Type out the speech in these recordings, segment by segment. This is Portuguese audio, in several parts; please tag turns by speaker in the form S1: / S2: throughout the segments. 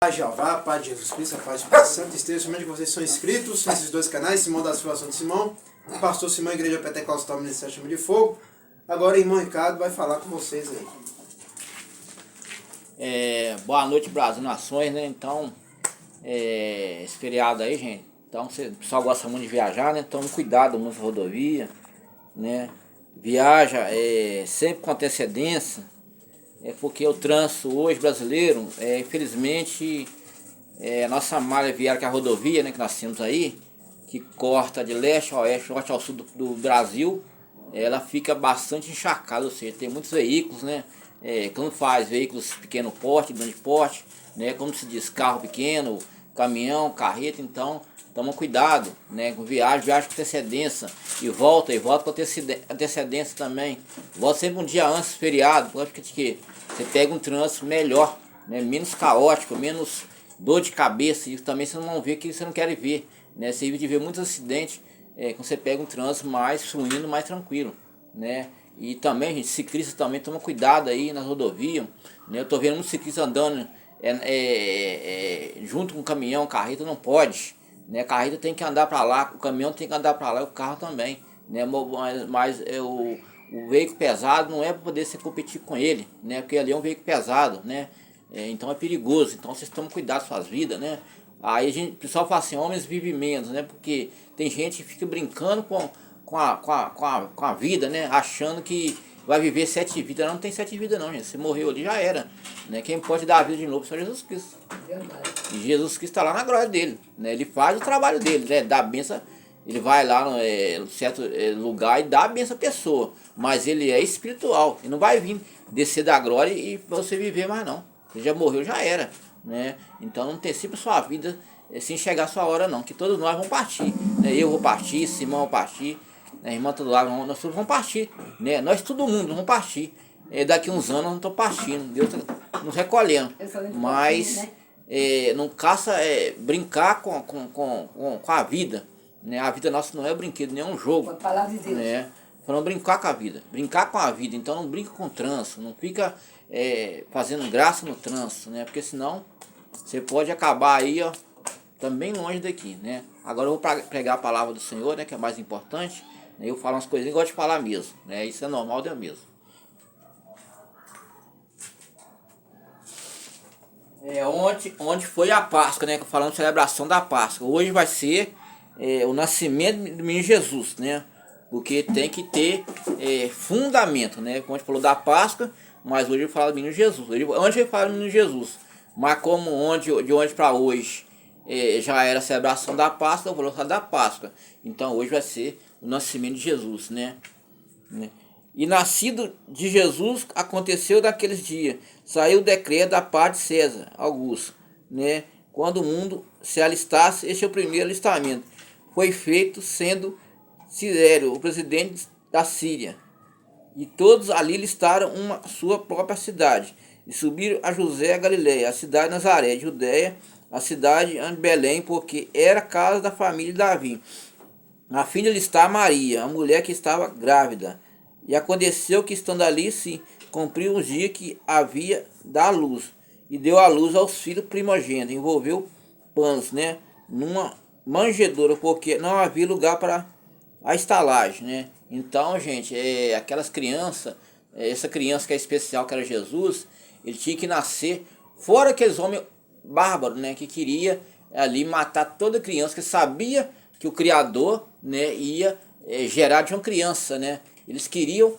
S1: Pai de Jeová, Pai de Jesus Cristo, a paz do Espírito Santo, esteja somente que vocês são inscritos nesses dois canais, Simão da Salvação de Simão, o pastor Simão, Igreja Pentecostal, Ministério Chama de Fogo. Agora, irmão Ricardo vai falar com vocês aí.
S2: Boa noite, Brasil, nações, né? Então, esse feriado aí, gente, então, o pessoal gosta muito de viajar, né? Então, cuidado muito com a rodovia, né? Viaja sempre com antecedência, porque o trânsito hoje brasileiro, infelizmente, a nossa malha viária, que é a rodovia, né, que nós temos aí, que corta de leste a oeste, norte ao sul do Brasil, ela fica bastante encharcada, ou seja, tem muitos veículos, né? Como faz veículos pequeno porte, grande porte, né? Como se diz, carro pequeno, caminhão, carreta. Então, toma cuidado, né? Com viagem com antecedência, e volta com antecedência também. Volta sempre um dia antes do feriado, porque você pega um trânsito melhor, né? Menos caótico, menos dor de cabeça, e também você não vê que você não quer ver, né? Você evita de ver muitos acidentes quando você pega um trânsito mais fluindo, mais tranquilo, né? E também, gente, ciclista também toma cuidado aí nas rodovias, né? Eu tô vendo muitos ciclistas andando junto com o caminhão, carreta não pode, né? A carreta tem que andar para lá, o caminhão tem que andar para lá, e o carro também, né? Mas o veículo pesado não é para poder se competir com ele, né? Porque ali é um veículo pesado, né? Então é perigoso, então vocês tomem cuidado com suas vidas, né? Aí o pessoal fala assim, homens vivem menos, né? Porque tem gente que fica brincando com a vida, né? Achando que vai viver 7 vidas. Não tem 7 vidas não, gente. Você morreu ali, já era, né? Quem pode dar a vida de novo é só Jesus Cristo. Verdade. E Jesus Cristo está lá na glória dele, né? Ele faz o trabalho dele, né? Dá a benção, ele vai lá no certo lugar e dá a benção à pessoa. Mas ele é espiritual, ele não vai vir descer da glória e você viver mais não. Ele já morreu, já era, né? Então não antecipa sua vida sem chegar a sua hora não, que todos nós vamos partir, né? Eu vou partir, Simão vai partir, a irmã todo lado, nós todos vamos partir, né? Nós todo mundo vamos partir, daqui uns anos nós não estamos partindo, Deus está nos recolhendo, mas não caça brincar com a vida, né? A vida nossa não é brinquedo, nem é um jogo, a palavra de Deus, né? Falando brincar com a vida, brincar com a vida, então não brinca com o trânsito, não fica fazendo graça no trânsito, né? Porque senão você pode acabar aí, ó, também longe daqui, né? Agora eu vou pregar a palavra do Senhor, né? Que é mais importante, né? Eu falo umas coisinhas que eu gosto de falar mesmo, né? Isso é normal de eu mesmo. Onde foi a Páscoa, né? Falando de celebração da Páscoa. Hoje vai ser o nascimento do menino Jesus, né? Porque tem que ter fundamento, né? Como a gente falou da Páscoa, mas hoje eu falo do menino Jesus. Onde eu falo do menino Jesus? Mas como de onde para hoje já era a celebração da Páscoa, eu vou falar da Páscoa. Então hoje vai ser o nascimento de Jesus, né? E nascido de Jesus aconteceu daqueles dias. Saiu o decreto da parte de César Augusto, né? Quando o mundo se alistasse, este é o primeiro alistamento. Foi feito sendo Cirério, o presidente da Síria. E todos ali listaram sua própria cidade. E subiram a José a Galileia, a cidade de Nazaré, de Judeia, a cidade de Belém, porque era casa da família de Davi, a fim de listar Maria, a mulher que estava grávida. E aconteceu que, estando ali, se cumpriu os dias que havia da luz, e deu a luz aos filhos primogênitos. Envolveu panos, né, numa manjedoura, porque não havia lugar para a estalagem, né? Então, gente, aquelas crianças, essa criança que é especial, que era Jesus, ele tinha que nascer fora aqueles homens bárbaros, né? Que queria ali matar toda criança, que sabia que o Criador, né, ia gerar de uma criança, né? Eles queriam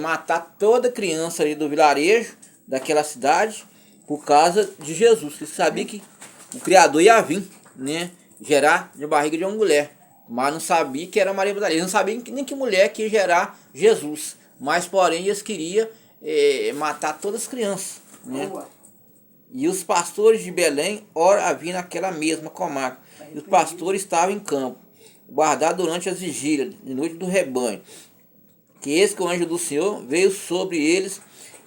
S2: matar toda criança ali do vilarejo, daquela cidade, por causa de Jesus. Eles sabiam que o Criador ia vir, né, gerar de barriga de uma mulher. Mas não sabia que era Maria Madalena, não sabia nem que mulher que ia gerar Jesus. Mas, porém, eles queriam matar todas as crianças, né? E os pastores de Belém, ora havia naquela mesma comarca. E os pastores estavam em campo, guardados durante as vigílias, de noite do rebanho. Que eis que o anjo do Senhor veio sobre eles,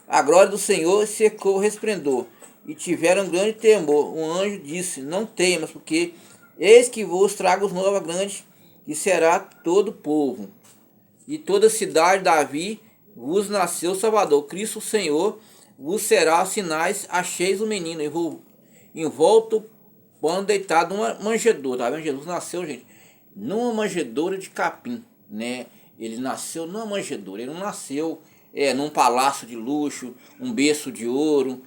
S2: a glória do Senhor secou o resplendor, e tiveram grande temor. O anjo disse, não temas, porque eis que vos trago nova grande, que será todo o povo. E toda a cidade de Davi vos nasceu Salvador, Cristo o Senhor, vos será sinais, acheis o menino envolto pano deitado numa manjedoura. Tá vendo? Jesus nasceu, gente, numa manjedoura de capim, né? Ele nasceu numa manjedoura, ele não nasceu num palácio de luxo, um berço de ouro,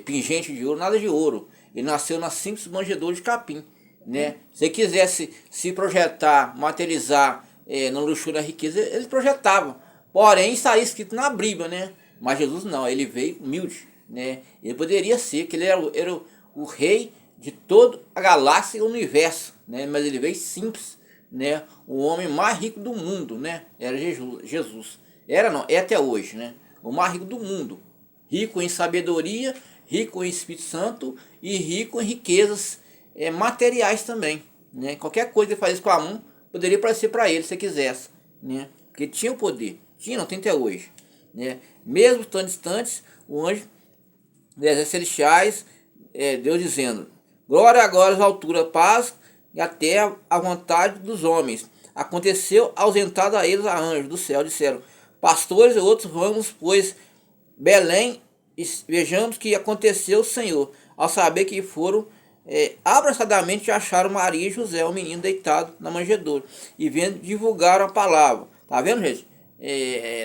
S2: pingente de ouro, nada de ouro. Ele nasceu na simples manjedoura de capim, né? Se ele quisesse se projetar, materializar na luxúria da riqueza, ele projetava. Porém, está escrito na Bíblia, né? Mas Jesus não, ele veio humilde, né? Ele poderia ser, que ele era o rei de toda a galáxia e o universo, né? Mas ele veio simples, né? O homem mais rico do mundo, né? Era Jesus. Era não, é até hoje, né? O mais rico do mundo. Rico em sabedoria, rico em Espírito Santo e rico em riquezas materiais também, né? Qualquer coisa que ele fazia com a mão poderia aparecer para ele se quisesse, né? Porque tinha o poder. Tinha, não tem até hoje, né? Mesmo tão distantes, o anjo dos exércitos celestiais, Deus dizendo: glória agora às alturas, paz e até a vontade dos homens. Aconteceu ausentado a eles a anjos do céu, disseram: pastores e outros, vamos, pois, Belém, e vejamos que aconteceu o Senhor, ao saber que foram abraçadamente acharam Maria e José, o menino deitado na manjedoura, e vendo divulgaram a palavra. Tá vendo, gente?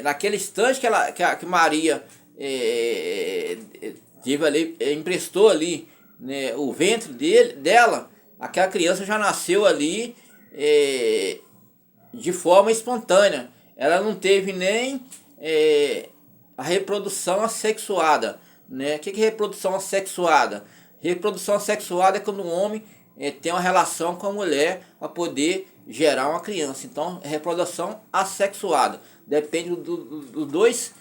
S2: Naquele instante que Maria teve ali, emprestou ali, né, o ventre dela, aquela criança já nasceu ali de forma espontânea. Ela não teve nem a reprodução assexuada, né? O que é reprodução assexuada? Reprodução assexuada é quando um homem tem uma relação com a mulher para poder gerar uma criança. Então, é reprodução assexuada. Depende dos dois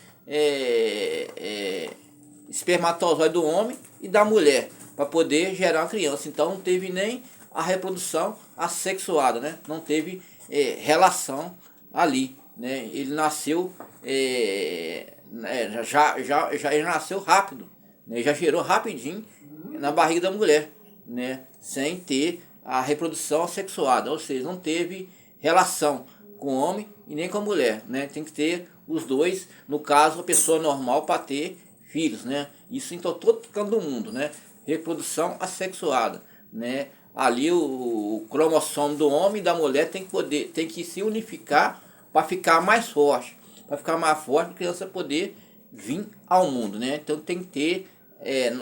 S2: espermatozoides do homem e da mulher para poder gerar uma criança. Então, não teve nem a reprodução assexuada, né? Não teve relação ali, né? Ele nasceu ele nasceu rápido, né? Já gerou rapidinho na barriga da mulher, né? Sem ter a reprodução assexuada, ou seja, não teve relação com o homem e nem com a mulher, né? Tem que ter os dois, no caso a pessoa normal, para ter filhos, né? Isso em todo canto do mundo, né? Reprodução assexuada, né? Ali o cromossomo do homem e da mulher tem que se unificar para ficar mais forte, para a criança poder vir ao mundo, né? Então tem que ter,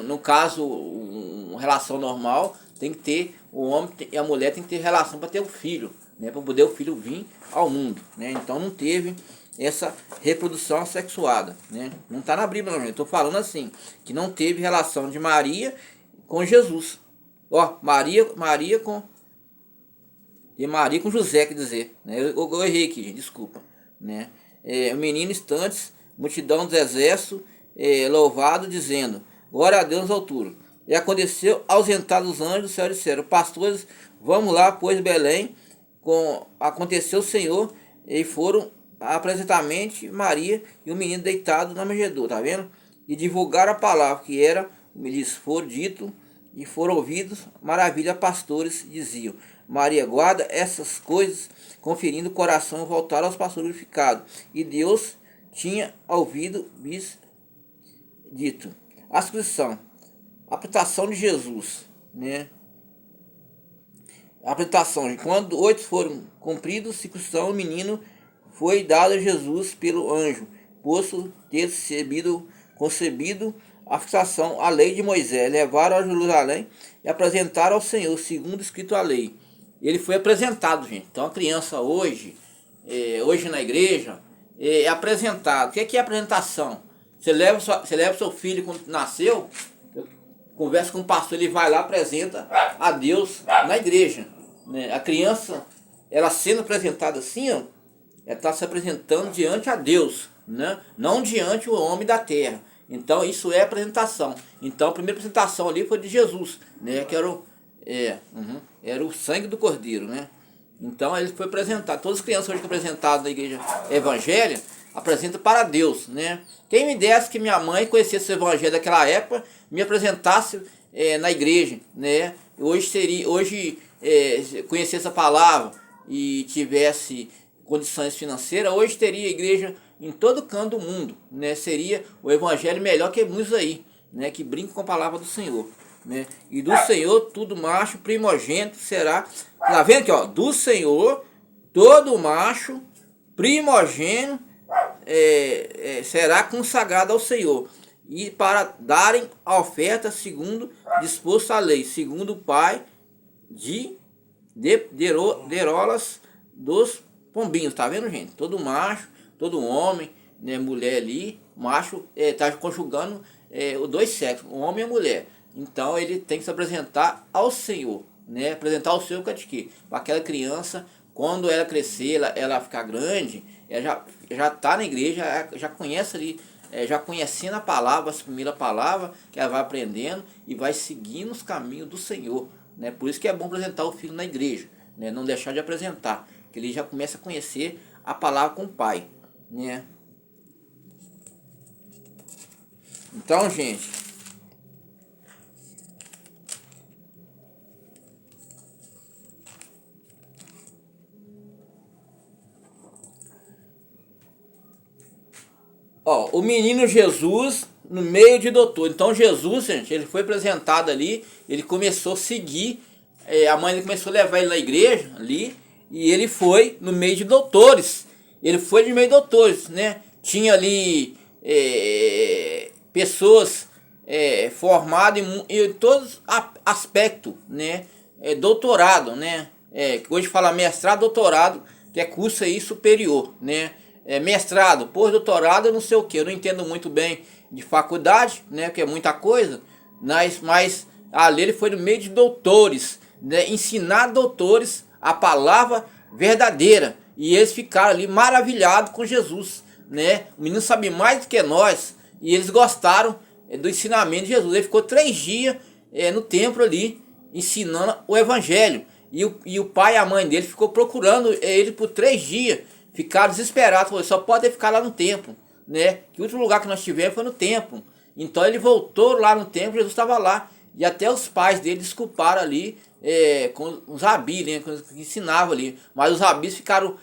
S2: no caso, uma relação normal, tem que ter o homem e a mulher tem que ter relação para ter o filho, né? Para poder o filho vir ao mundo, né? Então não teve essa reprodução assexuada, né? Não está na Bíblia, não, gente. Estou falando assim, que não teve relação de Maria com Jesus. Ó, Maria com José, quer dizer, né? Eu errei aqui, gente, desculpa, né? O menino instantes, multidão dos exércitos, louvado, dizendo: glória a Deus nas alturas. E aconteceu, ausentados os anjos do céu, disseram: pastores, vamos lá, pois Belém, aconteceu o Senhor, e foram apresentamente Maria e o menino deitado na manjedoura, tá vendo? E divulgaram a palavra que era, me diz, foram dito e foram ouvidos, maravilha, pastores diziam: Maria guarda essas coisas, conferindo o coração, voltaram aos pastores glorificados. E Deus tinha ouvido dito. A inscrição, a apresentação de Jesus, né? A apresentação, quando 8 foram cumpridos, circuncisão, o menino foi dado a Jesus pelo anjo, posto ter concebido a fixação, a lei de Moisés. Levaram a Jerusalém e apresentaram ao Senhor, segundo escrito a lei. Ele foi apresentado, gente. Então a criança hoje na igreja, é apresentado. O que é apresentação? Você leva seu filho quando nasceu, conversa com o pastor, ele vai lá, apresenta a Deus na igreja, né? A criança, ela sendo apresentada assim, ó, ela está se apresentando diante a Deus, né? Não diante o homem da terra. Então isso é apresentação. Então a primeira apresentação ali foi de Jesus, né? Que era o sangue do Cordeiro, né? Então ele foi apresentado. Todas as crianças hoje que apresentadas na igreja evangélica apresentam para Deus, né? Quem me desse que minha mãe conhecesse o evangelho daquela época, me apresentasse na igreja, né? Hoje conhecesse a palavra e tivesse condições financeiras, hoje teria igreja em todo canto do mundo, né? Seria o evangelho melhor que muitos aí, né? Que brincam com a palavra do Senhor, né? E do Senhor todo macho primogênito será, tá vendo aqui, ó, do Senhor todo macho primogênito será consagrado ao Senhor, e para darem a oferta segundo disposto a lei, segundo o pai de derolas dos pombinhos, tá vendo, gente? Todo macho, todo homem, né, mulher ali, macho tá conjugando os dois sexos, o homem e a mulher. Então ele tem que se apresentar ao Senhor, né? Apresentar ao Senhor de quê? Para aquela criança, quando ela crescer, ela ficar grande, ela já tá na igreja, já conhece ali, já conhecendo a palavra, a primeira palavra que ela vai aprendendo e vai seguindo os caminhos do Senhor, né? Por isso que é bom apresentar o filho na igreja, né? Não deixar de apresentar, que ele já começa a conhecer a palavra com o pai, né? Então, gente, ó, o menino Jesus no meio de doutor. Então Jesus, gente, ele foi apresentado ali, ele começou a seguir, a mãe dele começou a levar ele na igreja ali, e ele foi no meio de doutores. Ele foi no meio de doutores, né? Tinha ali pessoas formadas em todos aspectos, né? Doutorado, né? Hoje fala mestrado, doutorado, que é curso aí superior, né? Mestrado, pós-doutorado, eu não sei o que, eu não entendo muito bem de faculdade, né? Que é muita coisa, mas ali ele foi no meio de doutores, né? Ensinar doutores a palavra verdadeira, e eles ficaram ali maravilhados com Jesus, né? O menino sabe mais do que nós, e eles gostaram do ensinamento de Jesus. Ele ficou 3 dias no templo ali, ensinando o evangelho, e o pai e a mãe dele ficou procurando ele por 3 dias, ficaram desesperados, falou, só pode ficar lá no templo, né? Que o último lugar que nós tivemos foi no templo. Então ele voltou lá no templo, Jesus estava lá, e até os pais dele desculparam ali com os rabis, né, que ensinavam ali, mas os rabis ficaram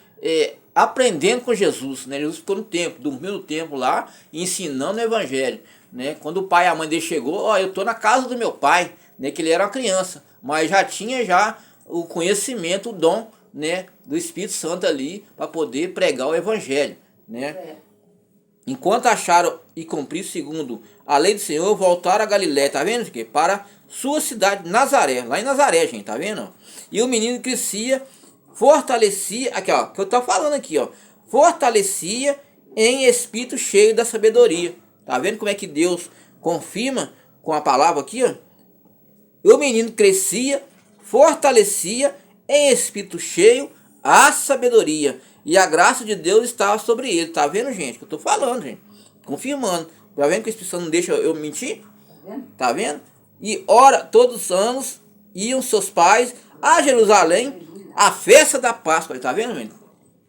S2: aprendendo com Jesus, né? Jesus ficou no templo, dormiu no templo lá, ensinando o evangelho, né? Quando o pai e a mãe dele chegou, ó, eu tô na casa do meu pai, né? Que ele era uma criança, mas já tinha o conhecimento, o dom, né, do Espírito Santo ali para poder pregar o evangelho, né? Enquanto acharam e cumpriram segundo a lei do Senhor, voltaram a Galiléia, tá vendo? Para sua cidade, Nazaré, lá em Nazaré, gente, tá vendo? E o menino crescia, fortalecia, aqui ó, que eu tô falando aqui, ó, fortalecia em espírito cheio da sabedoria. Tá vendo como é que Deus confirma com a palavra aqui, ó? E o menino crescia, fortalecia em espírito cheio a sabedoria, e a graça de Deus estava sobre ele. Tá vendo, gente? Que eu tô falando, gente. Confirmando. Tá vendo que o Espírito Santo não deixa eu mentir? Tá vendo? E ora, todos os anos iam seus pais a Jerusalém, a festa da Páscoa. Tá vendo, gente?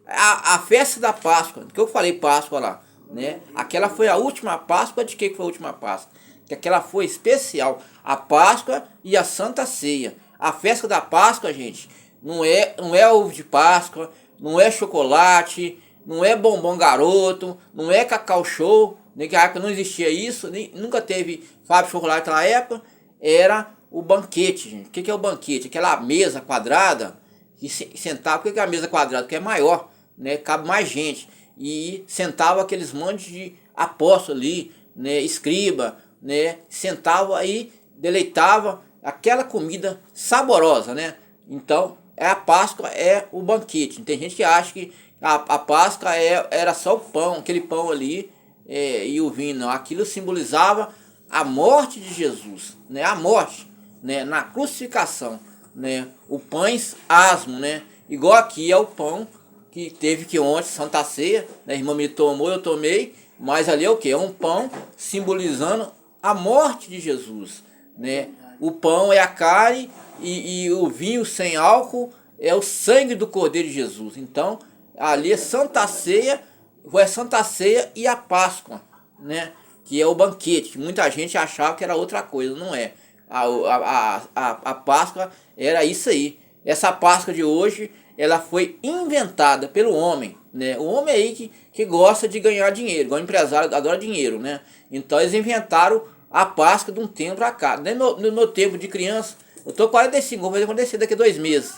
S2: A festa da Páscoa. Que eu falei Páscoa lá, né? Aquela foi a última Páscoa. De que foi a última Páscoa? Que aquela foi especial. A Páscoa e a Santa Ceia. A festa da Páscoa, gente, não é ovo de Páscoa, não é chocolate, não é bombom garoto, não é cacau show, naquela época não existia isso, nunca teve fábrica de chocolate na época, era o banquete, gente. O que é o banquete? Aquela mesa quadrada, que sentava, por que é a mesa quadrada? Porque é maior, né? Cabe mais gente, e sentava aqueles montes de apóstolos ali, né? Escriba, né? Sentava aí, deleitava aquela comida saborosa, né? Então, a Páscoa é o banquete. Tem gente que acha que a Páscoa era só o pão, aquele pão ali e o vinho. Não, aquilo simbolizava a morte de Jesus, né? A morte, né? Na crucificação, né? O pães asmo, né? Igual aqui é o pão que teve que ontem, Santa Ceia, né? A irmã me tomou, eu tomei, mas ali é o que? É um pão simbolizando a morte de Jesus, né? O pão é a carne e o vinho sem álcool é o sangue do Cordeiro de Jesus. Então, ali é Santa Ceia, foi a Santa Ceia e a Páscoa, né? Que é o banquete. Muita gente achava que era outra coisa, não é. A Páscoa era isso aí. Essa Páscoa de hoje, ela foi inventada pelo homem, né? O homem aí que gosta de ganhar dinheiro, igual empresário adora dinheiro, né? Então eles inventaram a Páscoa de um tempo para cá. No meu tempo de criança, eu tô 45, vou fazer acontecer daqui a 2 meses.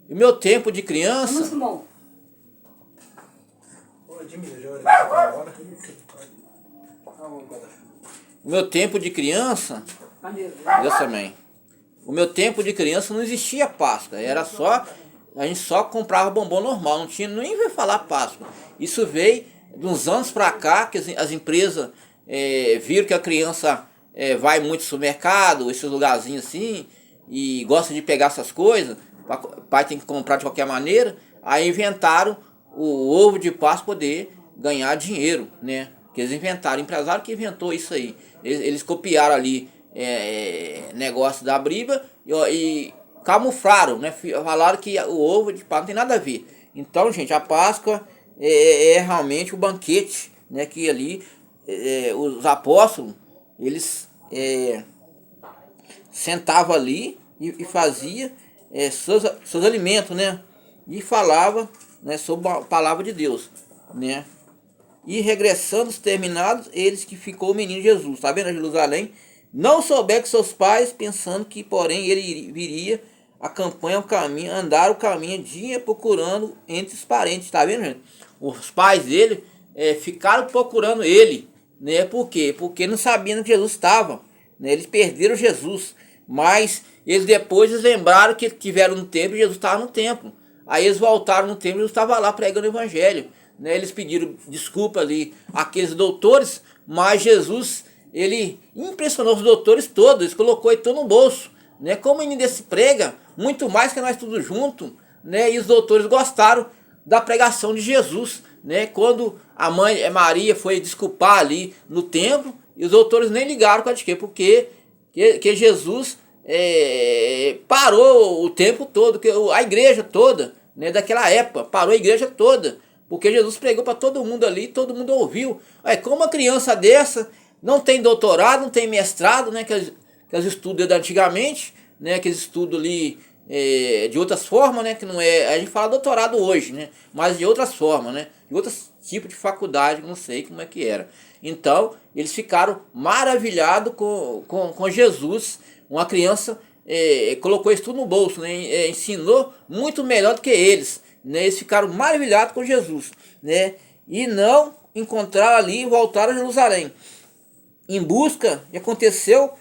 S2: O meu tempo de criança... O meu tempo de criança... Deus também. O meu tempo de criança não existia Páscoa. Era só... A gente só comprava bombom normal. Não tinha nem vai falar Páscoa. Isso veio de uns anos para cá, que as empresas viram que a criança vai muito no supermercado, esses lugarzinhos assim, e gosta de pegar essas coisas. O pai tem que comprar de qualquer maneira. Aí inventaram o ovo de Páscoa poder ganhar dinheiro, né? Que eles inventaram, o empresário que inventou isso aí. Eles copiaram ali negócio da briba e camuflaram, né? Falaram que o ovo de Páscoa não tem nada a ver. Então, gente, a Páscoa é realmente o banquete, né? Que ali os apóstolos, eles sentavam ali e faziam seus alimentos, né? E falava, né, sobre a palavra de Deus, né? E regressando os terminados, eles que ficou o menino Jesus, tá vendo? A Jerusalém, não souber que seus pais, pensando que porém ele viria, a campanha, o caminho, andar o caminho, dia procurando entre os parentes, tá vendo, gente? Os pais dele ficaram procurando ele, né? Por quê? Porque não sabiam que Jesus estava, né? Eles perderam Jesus, mas eles depois lembraram que tiveram no templo e Jesus estava no templo. Aí eles voltaram no templo e Jesus estava lá pregando o evangelho, né? Eles pediram desculpa ali àqueles doutores, mas Jesus, ele impressionou os doutores todos, eles colocou ele todo no bolso, né? Como o menino desse prega, muito mais que nós tudo junto, né? E os doutores gostaram da pregação de Jesus, né? Quando a mãe Maria foi desculpar ali no templo, e os doutores nem ligaram com a de quê? Porque que Jesus parou o tempo todo, a igreja toda, né? Daquela época, parou a igreja toda, porque Jesus pregou para todo mundo ali, todo mundo ouviu. Como uma criança dessa não tem doutorado, não tem mestrado, né? Que eles estudam antigamente, né? Aqueles estudos ali de outras formas, né? Que não é, a gente fala doutorado hoje, né? Mas de outras formas, né? De outros tipos de faculdade, não sei como é que era. Então, eles ficaram maravilhados com Jesus. Uma criança colocou isso tudo no bolso, né? Ensinou muito melhor do que eles, né? Eles ficaram maravilhados com Jesus, né? E não encontraram ali e voltaram a Jerusalém. Em busca, e aconteceu,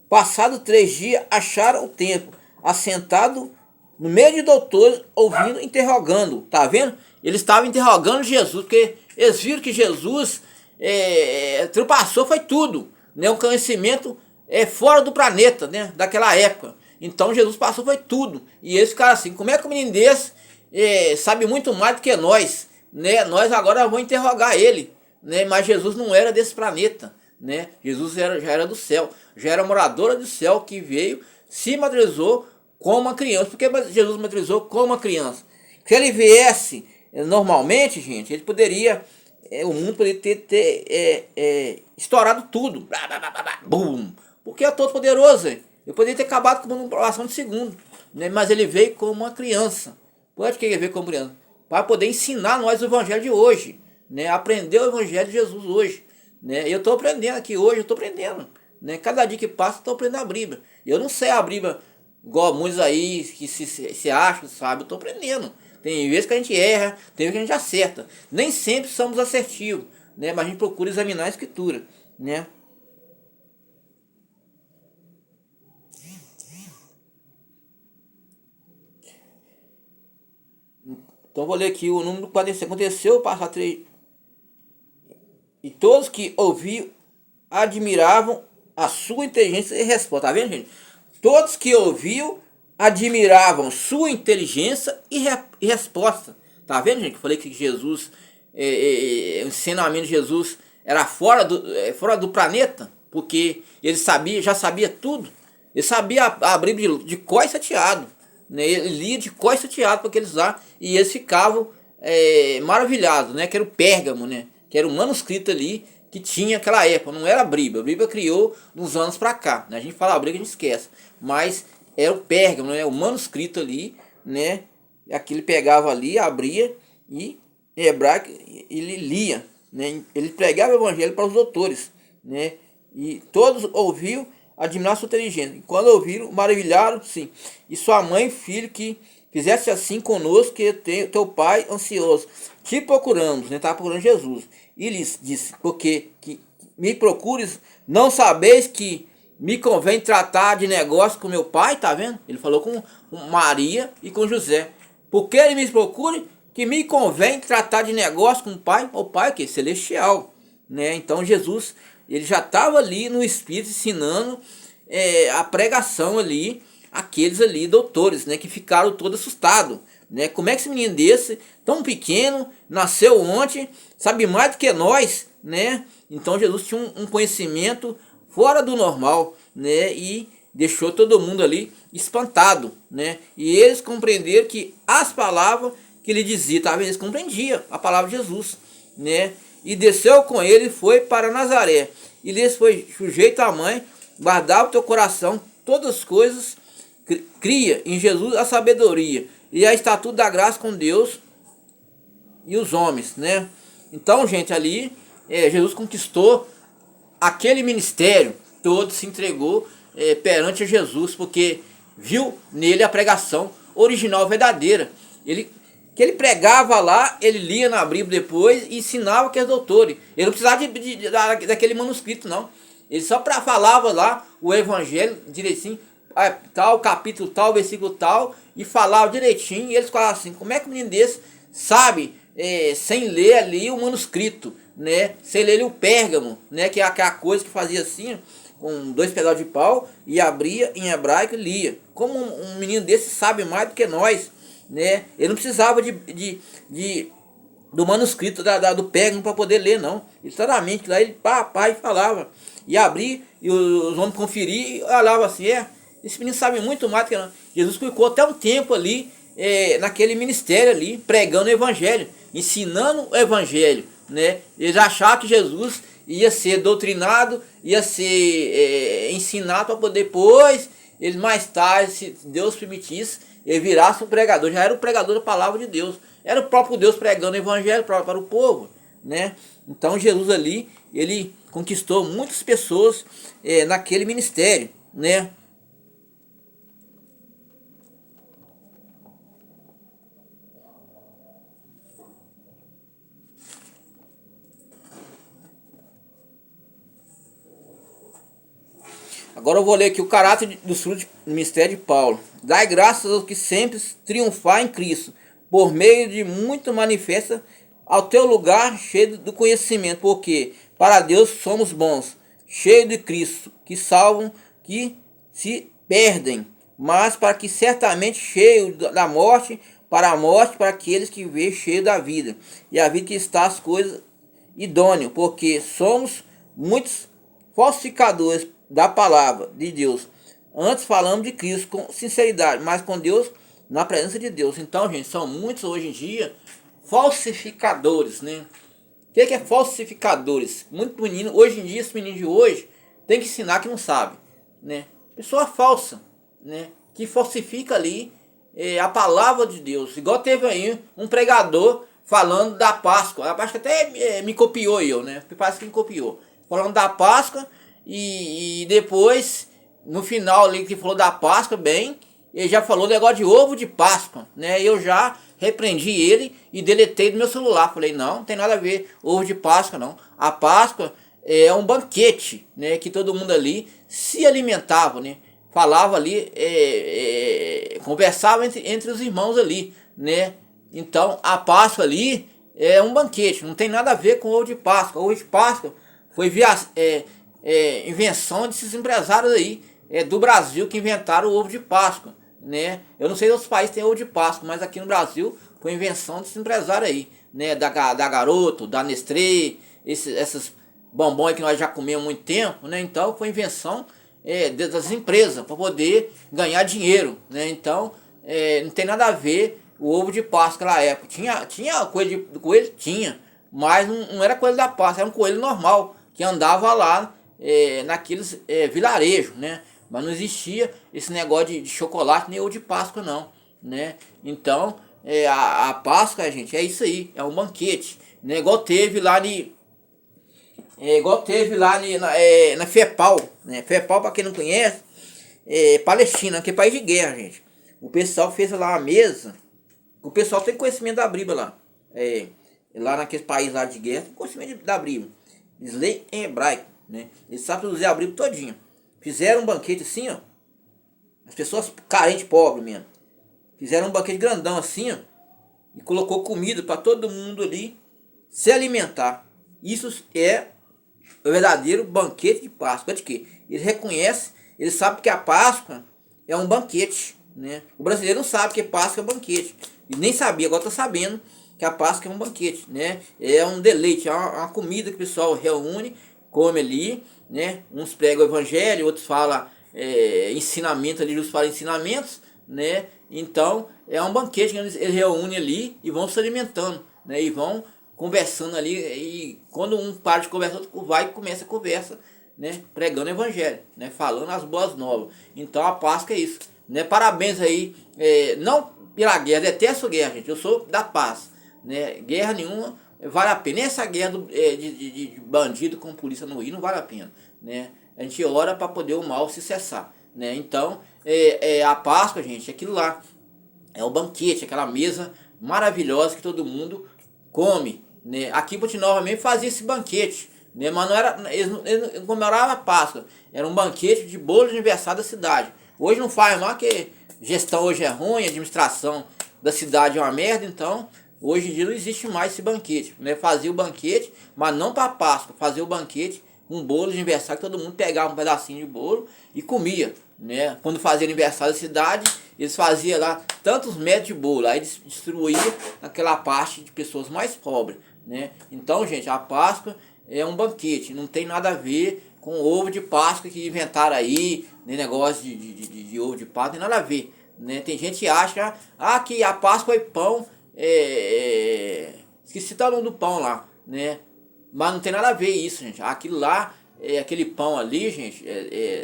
S2: passado 3 dias, acharam o templo assentado no meio de doutores, ouvindo, interrogando. Tá vendo? Eles estavam interrogando Jesus, porque eles viram que Jesus ultrapassou, foi tudo, né? Um conhecimento fora do planeta, né? Daquela época. Então Jesus passou, foi tudo. E eles ficaram assim, como é que o menino desse sabe muito mais do que nós, né? Nós agora vamos interrogar ele, né? Mas Jesus não era desse planeta, né? Jesus já era do céu, já era moradora do céu, que veio, se materializou como uma criança. Por que Jesus materializou como uma criança? Se ele viesse normalmente, gente, ele poderia, o mundo poderia ter estourado tudo, bum, porque é todo poderoso. Ele poderia ter acabado com uma população de segundo, né? Mas ele veio como uma criança. Pode que ele veio como criança? Para poder ensinar nós o evangelho de hoje, né? Aprender o evangelho de Jesus hoje, né? Eu estou aprendendo aqui hoje, eu estou aprendendo, né? Cada dia que passa eu estou aprendendo a Bíblia. Eu não sei a Bíblia igual muitos aí que se acham, sabe? Eu estou aprendendo. Tem vezes que a gente erra, tem vezes que a gente acerta. Nem sempre somos assertivos, né? Mas a gente procura examinar a Escritura, né? Então vou ler aqui o número 46. Aconteceu, passar 3. E todos que ouviam admiravam a sua inteligência e resposta. Tá vendo, gente? Todos que ouviam admiravam sua inteligência e resposta. Tá vendo, gente? Eu falei que Jesus, o ensinamento de Jesus era fora do planeta, porque ele já sabia tudo. Ele sabia a Bíblia de cor e salteado, né? Ele lia de cor e salteado para aqueles lá, e eles ficavam maravilhados, né? Que era o Pérgamo, né? Que era um manuscrito ali que tinha aquela época, não era a Bíblia. A Bíblia criou uns anos para cá, né? A gente fala a Bíblia, a gente esquece, mas era o Pérgamo, né? O manuscrito ali, né? Aquilo pegava ali, abria e em hebraico ele lia, né? Ele pregava o evangelho para os doutores, né? E todos ouviram, admiraram sua inteligência. E quando ouviram, maravilharam, sim. E sua mãe e filho que fizesse assim conosco, que teu pai ansioso. Te procuramos, né? Estava procurando Jesus. E lhes disse, porque que me procures, não sabeis que me convém tratar de negócio com meu pai, tá vendo? Ele falou com Maria e com José. Porque ele me procure, que me convém tratar de negócio com o pai. O pai que é celestial, né? Então Jesus, ele já estava ali no Espírito ensinando a pregação ali, aqueles ali doutores, né, que ficaram todos assustados, né? Como é que esse menino desse, tão pequeno, nasceu ontem, sabe mais do que nós, né? Então Jesus tinha um conhecimento fora do normal, né? E deixou todo mundo ali espantado, né? E eles compreenderam que as palavras que ele dizia, tá vendo? Eles compreendiam a palavra de Jesus, né? E desceu com ele e foi para Nazaré. E lhes foi sujeito à mãe, guardava o teu coração todas as coisas, cria em Jesus a sabedoria e a estatura da graça com Deus e os homens, né? Então, gente, ali Jesus conquistou aquele ministério todo, se entregou perante a Jesus, porque viu nele a pregação original, verdadeira. Que ele pregava lá, ele lia na Bíblia depois e ensinava que é doutores. Ele não precisava daquele manuscrito, não. Ele só falava lá o evangelho direitinho, tal capítulo tal, versículo tal, e falava direitinho. E eles falavam assim, como é que um menino desse sabe, sem ler ali o manuscrito, né? Sem ler o pérgamo, né? Que é aquela coisa que fazia assim, com 2 pedaços de pau, e abria em hebraico e lia. Como um menino desse sabe mais do que nós, né? Ele não precisava do manuscrito do pérgamo para poder ler, não. Ele claramente lá, ele papai falava, e abria, e os homens conferiam, e olhavam assim, esse menino sabe muito mais do que nós. Jesus ficou até um tempo ali, naquele ministério ali, pregando o evangelho, ensinando o evangelho, né? Eles achavam que Jesus ia ser doutrinado, ia ser ensinado para poder depois, ele mais tarde, se Deus permitisse, ele virasse um pregador. Já era o pregador da palavra de Deus, era o próprio Deus pregando o evangelho para o povo, né? Então Jesus ali, ele conquistou muitas pessoas naquele ministério, né? Agora eu vou ler aqui o caráter dos frutos do ministério de Paulo. Dai graças aos que sempre triunfar em Cristo, por meio de muito manifesta ao teu lugar cheio do conhecimento, porque para Deus somos bons, cheio de Cristo, que salvam, que se perdem, mas para que certamente cheio da morte, para a morte, para aqueles que vê cheio da vida, e a vida que está as coisas idôneo, porque somos muitos falsificadores da palavra de Deus. Antes falamos de Cristo com sinceridade, mas com Deus, na presença de Deus. Então, gente, são muitos hoje em dia falsificadores, né? O que é falsificadores? Muito menino, hoje em dia, esse menino de hoje tem que ensinar que não sabe, né? Pessoa falsa, né? Que falsifica ali a palavra de Deus. Igual teve aí um pregador falando da Páscoa. A Páscoa até me copiou eu, né? Parece que me copiou. Falando da Páscoa e depois, no final ali que falou da Páscoa, bem, ele já falou negócio de ovo de Páscoa, né? Eu já repreendi ele e deletei do meu celular. Falei, não tem nada a ver ovo de Páscoa, não. A Páscoa é um banquete, né? Que todo mundo ali se alimentava, né? Falava ali, conversava entre os irmãos ali, né? Então a Páscoa ali é um banquete, não tem nada a ver com ovo de Páscoa. O ovo de Páscoa foi invenção desses empresários aí do Brasil que inventaram o ovo de Páscoa, né? Eu não sei se outros países têm ovo de Páscoa, mas aqui no Brasil foi invenção desses empresários aí, né? Da Garoto, da Nestlé, essas bombons que nós já comemos há muito tempo, né? Então foi invenção das empresas para poder ganhar dinheiro, né? Então não tem nada a ver o ovo de Páscoa na época. Tinha coisa de coelho? Tinha, mas não era coelho da Páscoa, era um coelho normal que andava lá naqueles vilarejos, né? Mas não existia esse negócio de chocolate nem ovo de Páscoa, não, né? Então a Páscoa, gente, é isso aí, é um banquete, né? Igual teve lá igual teve lá na FEPAL, né? FEPAL, para quem não conhece, Palestina, que é país de guerra, gente. O pessoal fez lá uma mesa, o pessoal tem conhecimento da Bíblia lá. Lá naquele país lá de guerra, tem conhecimento da Bíblia. Eles leem em hebraico, né? Eles sabem traduzir a Bíblia todinha. Fizeram um banquete assim, ó. As pessoas carentes, pobres mesmo. Fizeram um banquete grandão assim, ó. E colocou comida para todo mundo ali se alimentar. Isso é o verdadeiro banquete de Páscoa. De quê? Eles reconhecem, eles sabem que a Páscoa é um banquete, né? O brasileiro não sabe que Páscoa é banquete. E nem sabia, agora está sabendo que a Páscoa é um banquete, né? É um deleite, é uma comida que o pessoal reúne, come ali, né? Uns pregam o evangelho, outros falam ensinamento ali, outros falam ensinamentos, né? Então é um banquete que eles reúnem ali e vão se alimentando, né? E vão conversando ali, e quando um para de conversar, outro vai e começa a conversa, né? Pregando o evangelho, né? Falando as boas novas. Então a Páscoa é isso, né? Parabéns aí, não pela guerra, detesto guerra, gente, eu sou da paz, né? Guerra nenhuma vale a pena. Essa guerra de bandido com polícia no Rio não vale a pena, né? A gente ora para poder o mal se cessar, né? Então a Páscoa, gente, é aquilo lá, é o banquete, aquela mesa maravilhosa que todo mundo come, né? Aqui em Potiguar também fazia esse banquete, né? Mas não era, eles não comemoravam a Páscoa, era um banquete de bolo de aniversário da cidade. Hoje não faz mais, que gestão hoje é ruim, a administração da cidade é uma merda, então hoje em dia não existe mais esse banquete, né? Fazia o banquete, mas não para Páscoa, fazia o banquete, um bolo de aniversário, que todo mundo pegava um pedacinho de bolo e comia, né? Quando fazia aniversário da cidade, eles faziam lá tantos metros de bolo, aí distribuía naquela parte de pessoas mais pobres, né? Então, gente, a Páscoa é um banquete, não tem nada a ver com o ovo de Páscoa que inventaram aí, né? Negócio de ovo de Páscoa, tem nada a ver, né? Tem gente que acha que a Páscoa é pão, esqueci o nome do pão lá, né? Mas não tem nada a ver isso, gente. Aquilo lá, aquele pão ali, gente,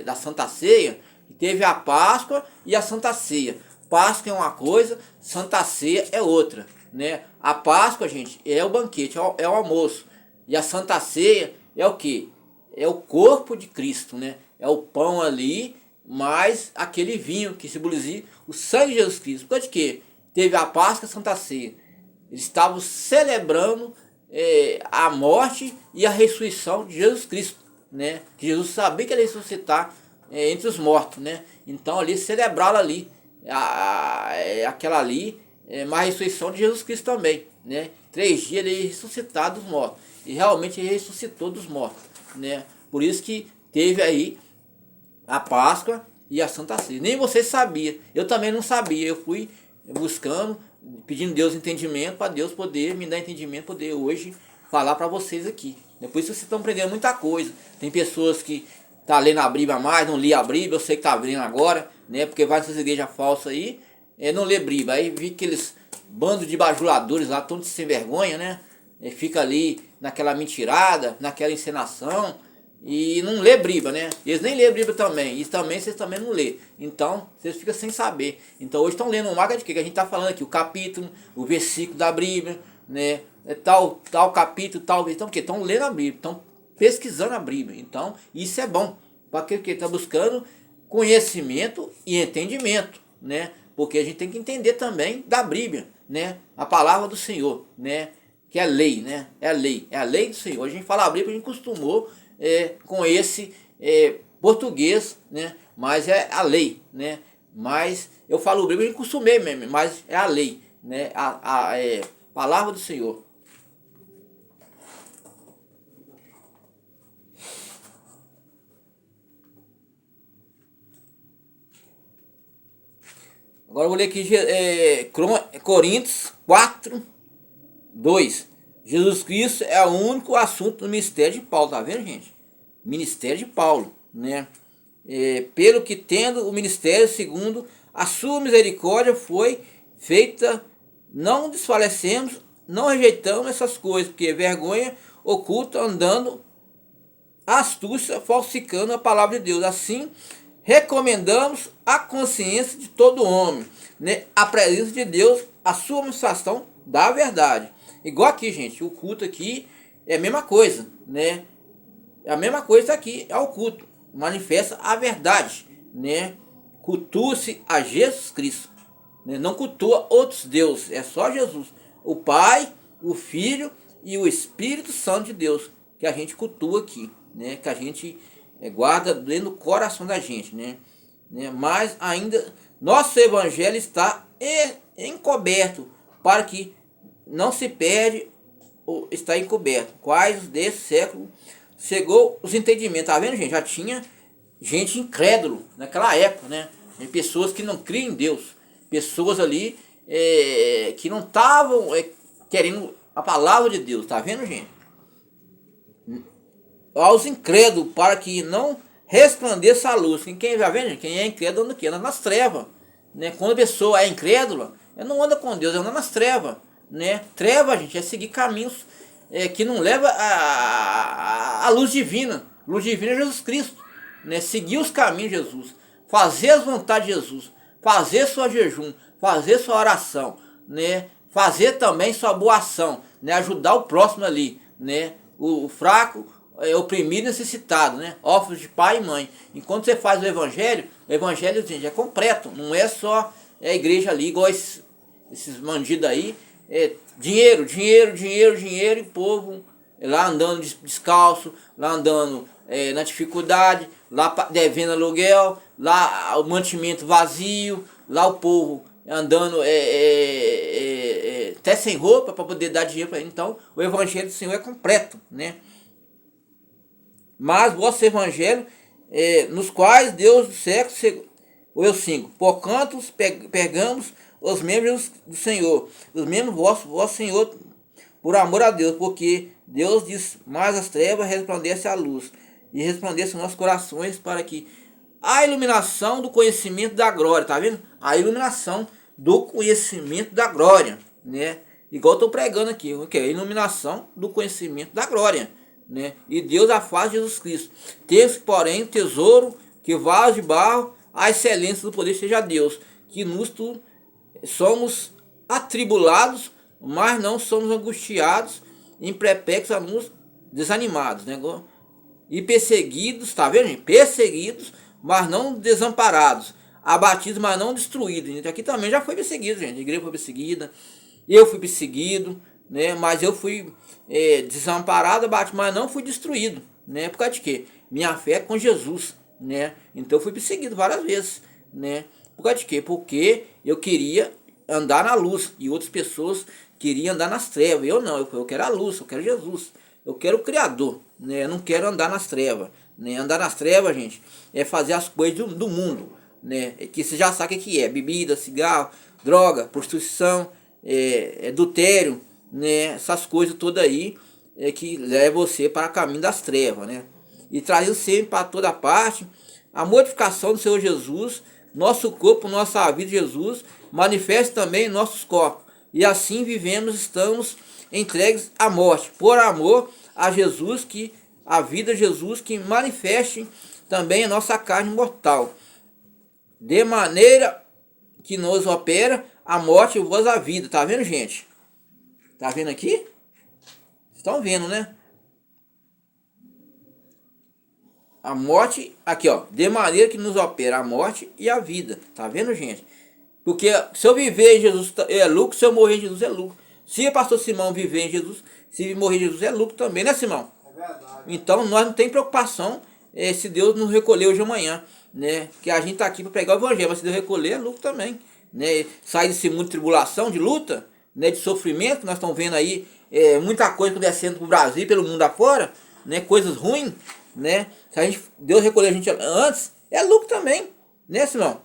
S2: da Santa Ceia, teve a Páscoa e a Santa Ceia. Páscoa é uma coisa, Santa Ceia é outra, né? A Páscoa, gente, é o banquete, é o almoço. E a Santa Ceia é o quê? É o corpo de Cristo, né? É o pão ali, mais aquele vinho que simboliza o sangue de Jesus Cristo. Por causa de quê? Teve a Páscoa e a Santa Ceia. Eles estavam celebrando a morte e a ressurreição de Jesus Cristo, né? Que Jesus sabia que ele ia ressuscitar entre os mortos, né? Então ali celebraram ali aquela ali, mas a ressurreição de Jesus Cristo também, né? 3 dias ele ia ressuscitar dos mortos, e realmente ele ressuscitou dos mortos, né? Por isso que teve aí a Páscoa e a Santa Ceia. Nem você sabia, eu também não sabia, eu fui buscando, pedindo Deus entendimento, para Deus poder me dar entendimento, poder hoje falar para vocês aqui. Depois vocês estão aprendendo muita coisa. Tem pessoas que tá lendo a Bíblia mais, não lia a Bíblia, eu sei que tá abrindo agora, né? Porque vai nessas igrejas falsas aí, não lê Bíblia. Aí vi aqueles bandos de bajuladores lá, todos sem vergonha, né? Fica ali naquela mentirada, naquela encenação, e não lê Bíblia, né? Eles nem lê Bíblia também, e também vocês também não lê. Então, vocês ficam sem saber. Então, hoje estão lendo um marca de quê? Que a gente tá falando aqui, o capítulo, o versículo da Bíblia, né? Tal capítulo, tal... Então, o quê? Estão lendo a Bíblia, estão pesquisando a Bíblia. Então, isso é bom. Para aquele que está buscando conhecimento e entendimento, né? Porque a gente tem que entender também da Bíblia, né? A palavra do Senhor, né? Que é lei, né? É a lei do Senhor. A gente fala a Bíblia, a gente costumou com esse português, né? Mas é a lei, né? Mas eu falo Bíblia, a gente costumei mesmo, mas é a lei, né? A palavra do Senhor. Agora eu vou ler aqui Coríntios 4, 2. Jesus Cristo é o único assunto do ministério de Paulo, tá vendo, gente? Ministério de Paulo, né? Pelo que tendo o ministério segundo a sua misericórdia foi feita, não desfalecemos, não rejeitamos essas coisas, porque vergonha oculta andando astúcia, falsificando a palavra de Deus. Assim, recomendamos a consciência de todo homem, né? A presença de Deus, a sua administração da verdade. Igual aqui, gente, o culto aqui é a mesma coisa, né? A mesma coisa aqui, é o culto. Manifesta a verdade, né? Cultua-se a Jesus Cristo, né? Não cultua outros deuses, é só Jesus. O Pai, o Filho e o Espírito Santo de Deus, que a gente cultua aqui, né? Que a gente guarda dentro do coração da gente, né? Mas ainda, nosso evangelho está encoberto, para que não se perde, ou está encoberto. Quais desse século chegou os entendimentos, tá vendo, gente? Já tinha gente incrédulo naquela época, né? Tem pessoas que não criam em Deus, pessoas ali que não estavam querendo a palavra de Deus, tá vendo, gente? Aos incrédulos, para que não resplandeça a luz. Quem já vendo, gente? Quem é incrédulo anda aqui, anda nas trevas, né? Quando a pessoa é incrédula, ela não anda com Deus, ela anda nas trevas, né? Treva, gente, é seguir caminhos que não leva a luz divina. Luz divina é Jesus Cristo, né? Seguir os caminhos de Jesus, fazer as vontades de Jesus, fazer sua jejum, fazer sua oração, né? Fazer também sua boa ação, né? Ajudar o próximo ali, né? O fraco, oprimido e necessitado, né? Órfãos de pai e mãe. Enquanto você faz o evangelho, gente, é completo, não é só a igreja ali, igual esses bandidos aí, dinheiro, e o povo lá andando descalço, lá andando na dificuldade, lá devendo aluguel, lá o mantimento vazio, lá o povo andando até sem roupa para poder dar dinheiro para ele. Então o evangelho do Senhor é completo, né? Mas vosso evangelho, nos quais Deus do século, o 5, porquanto pegamos os membros do Senhor, os membros vosso Senhor, por amor a Deus, porque Deus diz, mais as trevas resplandece a luz, e resplandece nossos corações, para que a iluminação do conhecimento da glória, tá vendo? A iluminação do conhecimento da glória, né? Igual eu estou pregando aqui, que é a iluminação do conhecimento da glória, né? E Deus a faz de Jesus Cristo. Temos, porém, tesouro que vaso de barro, a excelência do poder seja Deus, que nos somos atribulados, mas não somos angustiados, em perplexos, nos desanimados, né? E perseguidos, tá vendo, gente? Perseguidos, mas não desamparados, abatidos, mas não destruídos. Gente, aqui também já foi perseguido, gente. A igreja foi perseguida, eu fui perseguido, né? Mas eu fui desamparado, abatido, mas não fui destruído, né? Por causa de quê? Minha fé é com Jesus, né? Então eu fui perseguido várias vezes, né? Por causa de quê? Porque eu queria andar na luz e outras pessoas queriam andar nas trevas. Eu não, eu quero a luz, eu quero Jesus, eu quero o Criador, né? Eu não quero andar nas trevas, né? Andar nas trevas, gente, é fazer as coisas do mundo, né? Que você já sabe o que é: bebida, cigarro, droga, prostituição, adultério, né? Essas coisas todas aí que levam você para o caminho das trevas, né? E trazer sempre para toda parte a mortificação do Senhor Jesus, nosso corpo, nossa vida, Jesus, manifesta também em nossos corpos. E assim vivemos, estamos entregues à morte, por amor a Jesus, que a vida de Jesus, que manifeste também a nossa carne mortal, de maneira que nos opera a morte e vos a vida. Tá vendo, gente? Tá vendo aqui? Estão vendo, né? A morte, aqui ó, de maneira que nos opera a morte e a vida. Tá vendo, gente? Porque se eu viver em Jesus é lucro, se eu morrer em Jesus é lucro. Se o pastor Simão viver em Jesus, se morrer em Jesus é lucro também, né, Simão? É verdade. Então nós não tem preocupação se Deus nos recolher hoje ou amanhã, né? Que a gente tá aqui para pregar o evangelho, mas se Deus recolher é lucro também, né? Sair desse mundo de tribulação, de luta, né, de sofrimento, nós estamos vendo aí muita coisa acontecendo pro Brasil, pelo mundo afora, né? Coisas ruins, né? Se a gente, Deus recolher a gente antes, é lucro também, né, Simão?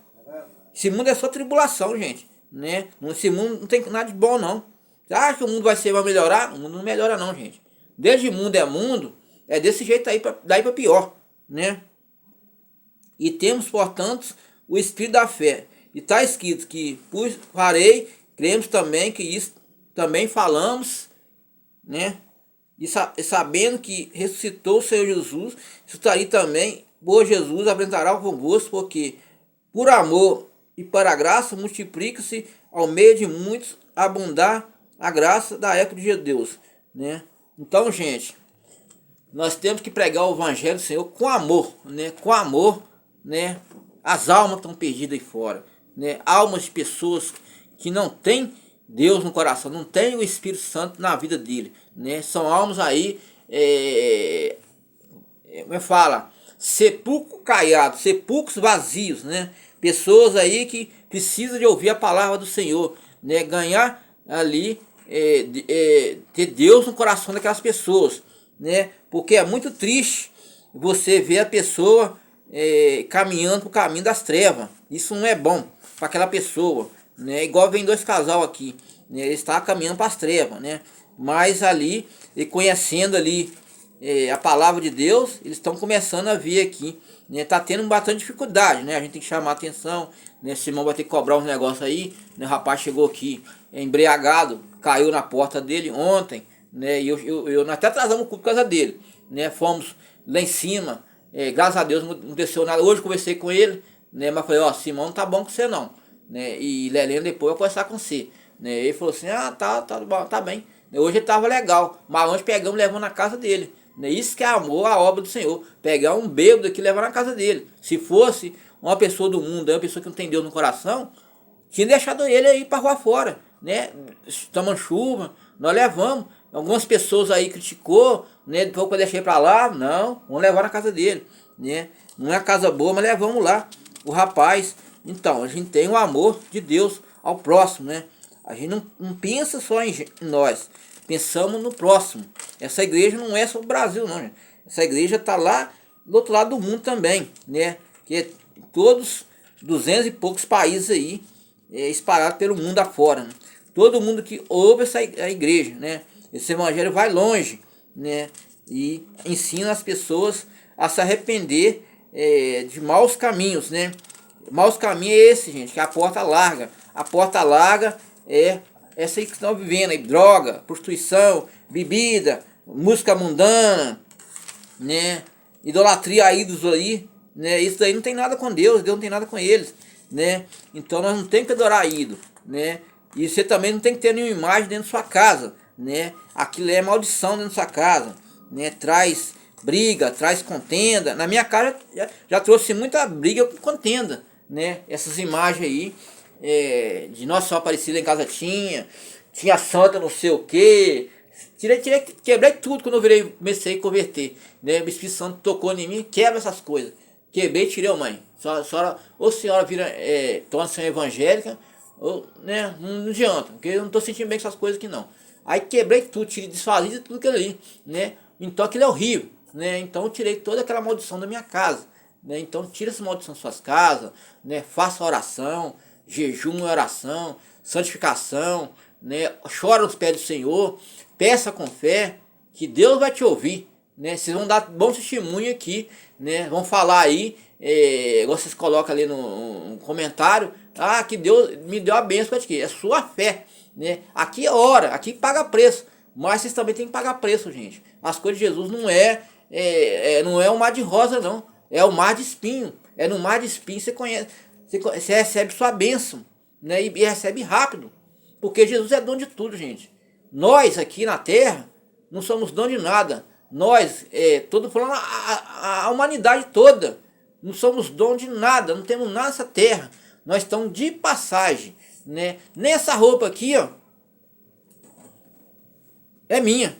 S2: Esse mundo é só tribulação, gente, né? Esse mundo não tem nada de bom, não. Você acha que o mundo vai melhorar? O mundo não melhora, não, gente. Desde mundo, é desse jeito aí, daí para pior, né? E temos, portanto, o espírito da fé. E está escrito que, farei, cremos também que isso também falamos, né? E sabendo que ressuscitou o Senhor Jesus, estarei também, por Jesus, apresentará convosco, porque por amor e para a graça multiplica-se ao meio de muitos abundar a graça da época de Deus, né? Então, gente, nós temos que pregar o evangelho do Senhor com amor, né? Com amor, né? As almas estão perdidas aí fora, né? Almas de pessoas que não têm Deus no coração, não tem o Espírito Santo na vida dele, né? São almas aí, como é que fala? Sepulcro caiado, sepulcros vazios, né? Pessoas aí que precisam de ouvir a palavra do Senhor, né? Ganhar ali, ter Deus no coração daquelas pessoas, né? Porque é muito triste você ver a pessoa caminhando para o caminho das trevas. Isso não é bom para aquela pessoa, né? Igual vem dois casal aqui, né? Eles estavam caminhando para as trevas, né? Mas ali, e conhecendo ali a palavra de Deus, eles estão começando a ver aqui, né? Tá tendo bastante dificuldade, né? A gente tem que chamar a atenção, né? Esse irmão vai ter que cobrar uns negócios aí, né? O rapaz chegou aqui embriagado, caiu na porta dele ontem, né? E nós até atrasamos o culto por causa dele, né? Fomos lá em cima, graças a Deus não aconteceu nada. Hoje conversei com ele, né? Mas falei, Simão, não tá bom com você não, né? E Lelena depois vai conversar com você, né? Ele falou assim, tá bom, tá bem. Hoje ele tava legal, mas nós pegamos e levamos na casa dele, né? Isso que é amor à obra do Senhor, pegar um bêbado aqui e levar na casa dele. Se fosse uma pessoa do mundo, uma pessoa que não tem Deus no coração, tinha deixado ele aí para rua fora, né? Tomando chuva, nós levamos. Algumas pessoas aí criticou, né? Depois eu deixei para lá, não, vamos levar na casa dele, né? Não é casa boa, mas levamos lá o rapaz. Então, a gente tem o amor de Deus ao próximo, né? A gente não pensa só em nós, pensamos no próximo. Essa igreja não é só o Brasil, não, gente. Essa igreja está lá do outro lado do mundo também, né? Que é todos 200 e poucos países aí, espalhados pelo mundo afora, né? Todo mundo que ouve a igreja, né? Esse evangelho vai longe, né? E ensina as pessoas a se arrepender de maus caminhos, né? Maus caminhos é esse, gente, que é a porta larga. A porta larga é essa aí que estão vivendo aí, droga, prostituição, bebida, música mundana, né? Idolatria a ídolos aí, né? Isso daí não tem nada com Deus, Deus não tem nada com eles, né? Então nós não temos que adorar ídolo, né? E você também não tem que ter nenhuma imagem dentro da sua casa, né? Aquilo é maldição dentro da sua casa, né? Traz briga, traz contenda. Na minha casa já trouxe muita briga com contenda, né? Essas imagens aí, de Nossa Senhora Aparecida em casa tinha santa não sei o que. Quebrei tudo quando eu comecei a converter, né? O Espírito Santo tocou em mim, quebra essas coisas. Quebrei e tirei, mãe. Ou a senhora vira, torna-se evangélica, ou, né? Não adianta, porque eu não estou sentindo bem com essas coisas aqui não. Aí quebrei tudo, tirei, desfazia tudo aquilo ali, né? Então aquilo é horrível, né? Então eu tirei toda aquela maldição da minha casa, né? Então tira essa maldição das suas casas, né? Faça oração, jejum e oração, santificação, né? Chora nos pés do Senhor, peça com fé, que Deus vai te ouvir, né? Vocês vão dar bom testemunho aqui, né? Vão falar aí, vocês colocam ali no comentário, que Deus me deu a bênção para ti, é sua fé, né? Aqui é hora, aqui paga preço, mas vocês também têm que pagar preço, gente. As coisas de Jesus não é um mar de rosa, não, é o mar de espinho. É no mar de espinho você conhece, você recebe sua bênção, né? E recebe rápido, porque Jesus é dono de tudo, gente. Nós aqui na terra não somos dono de nada. Nós, todo falando a humanidade toda, não somos dono de nada, não temos nada nessa terra. Nós estamos de passagem, né? Nessa roupa aqui, ó, é minha.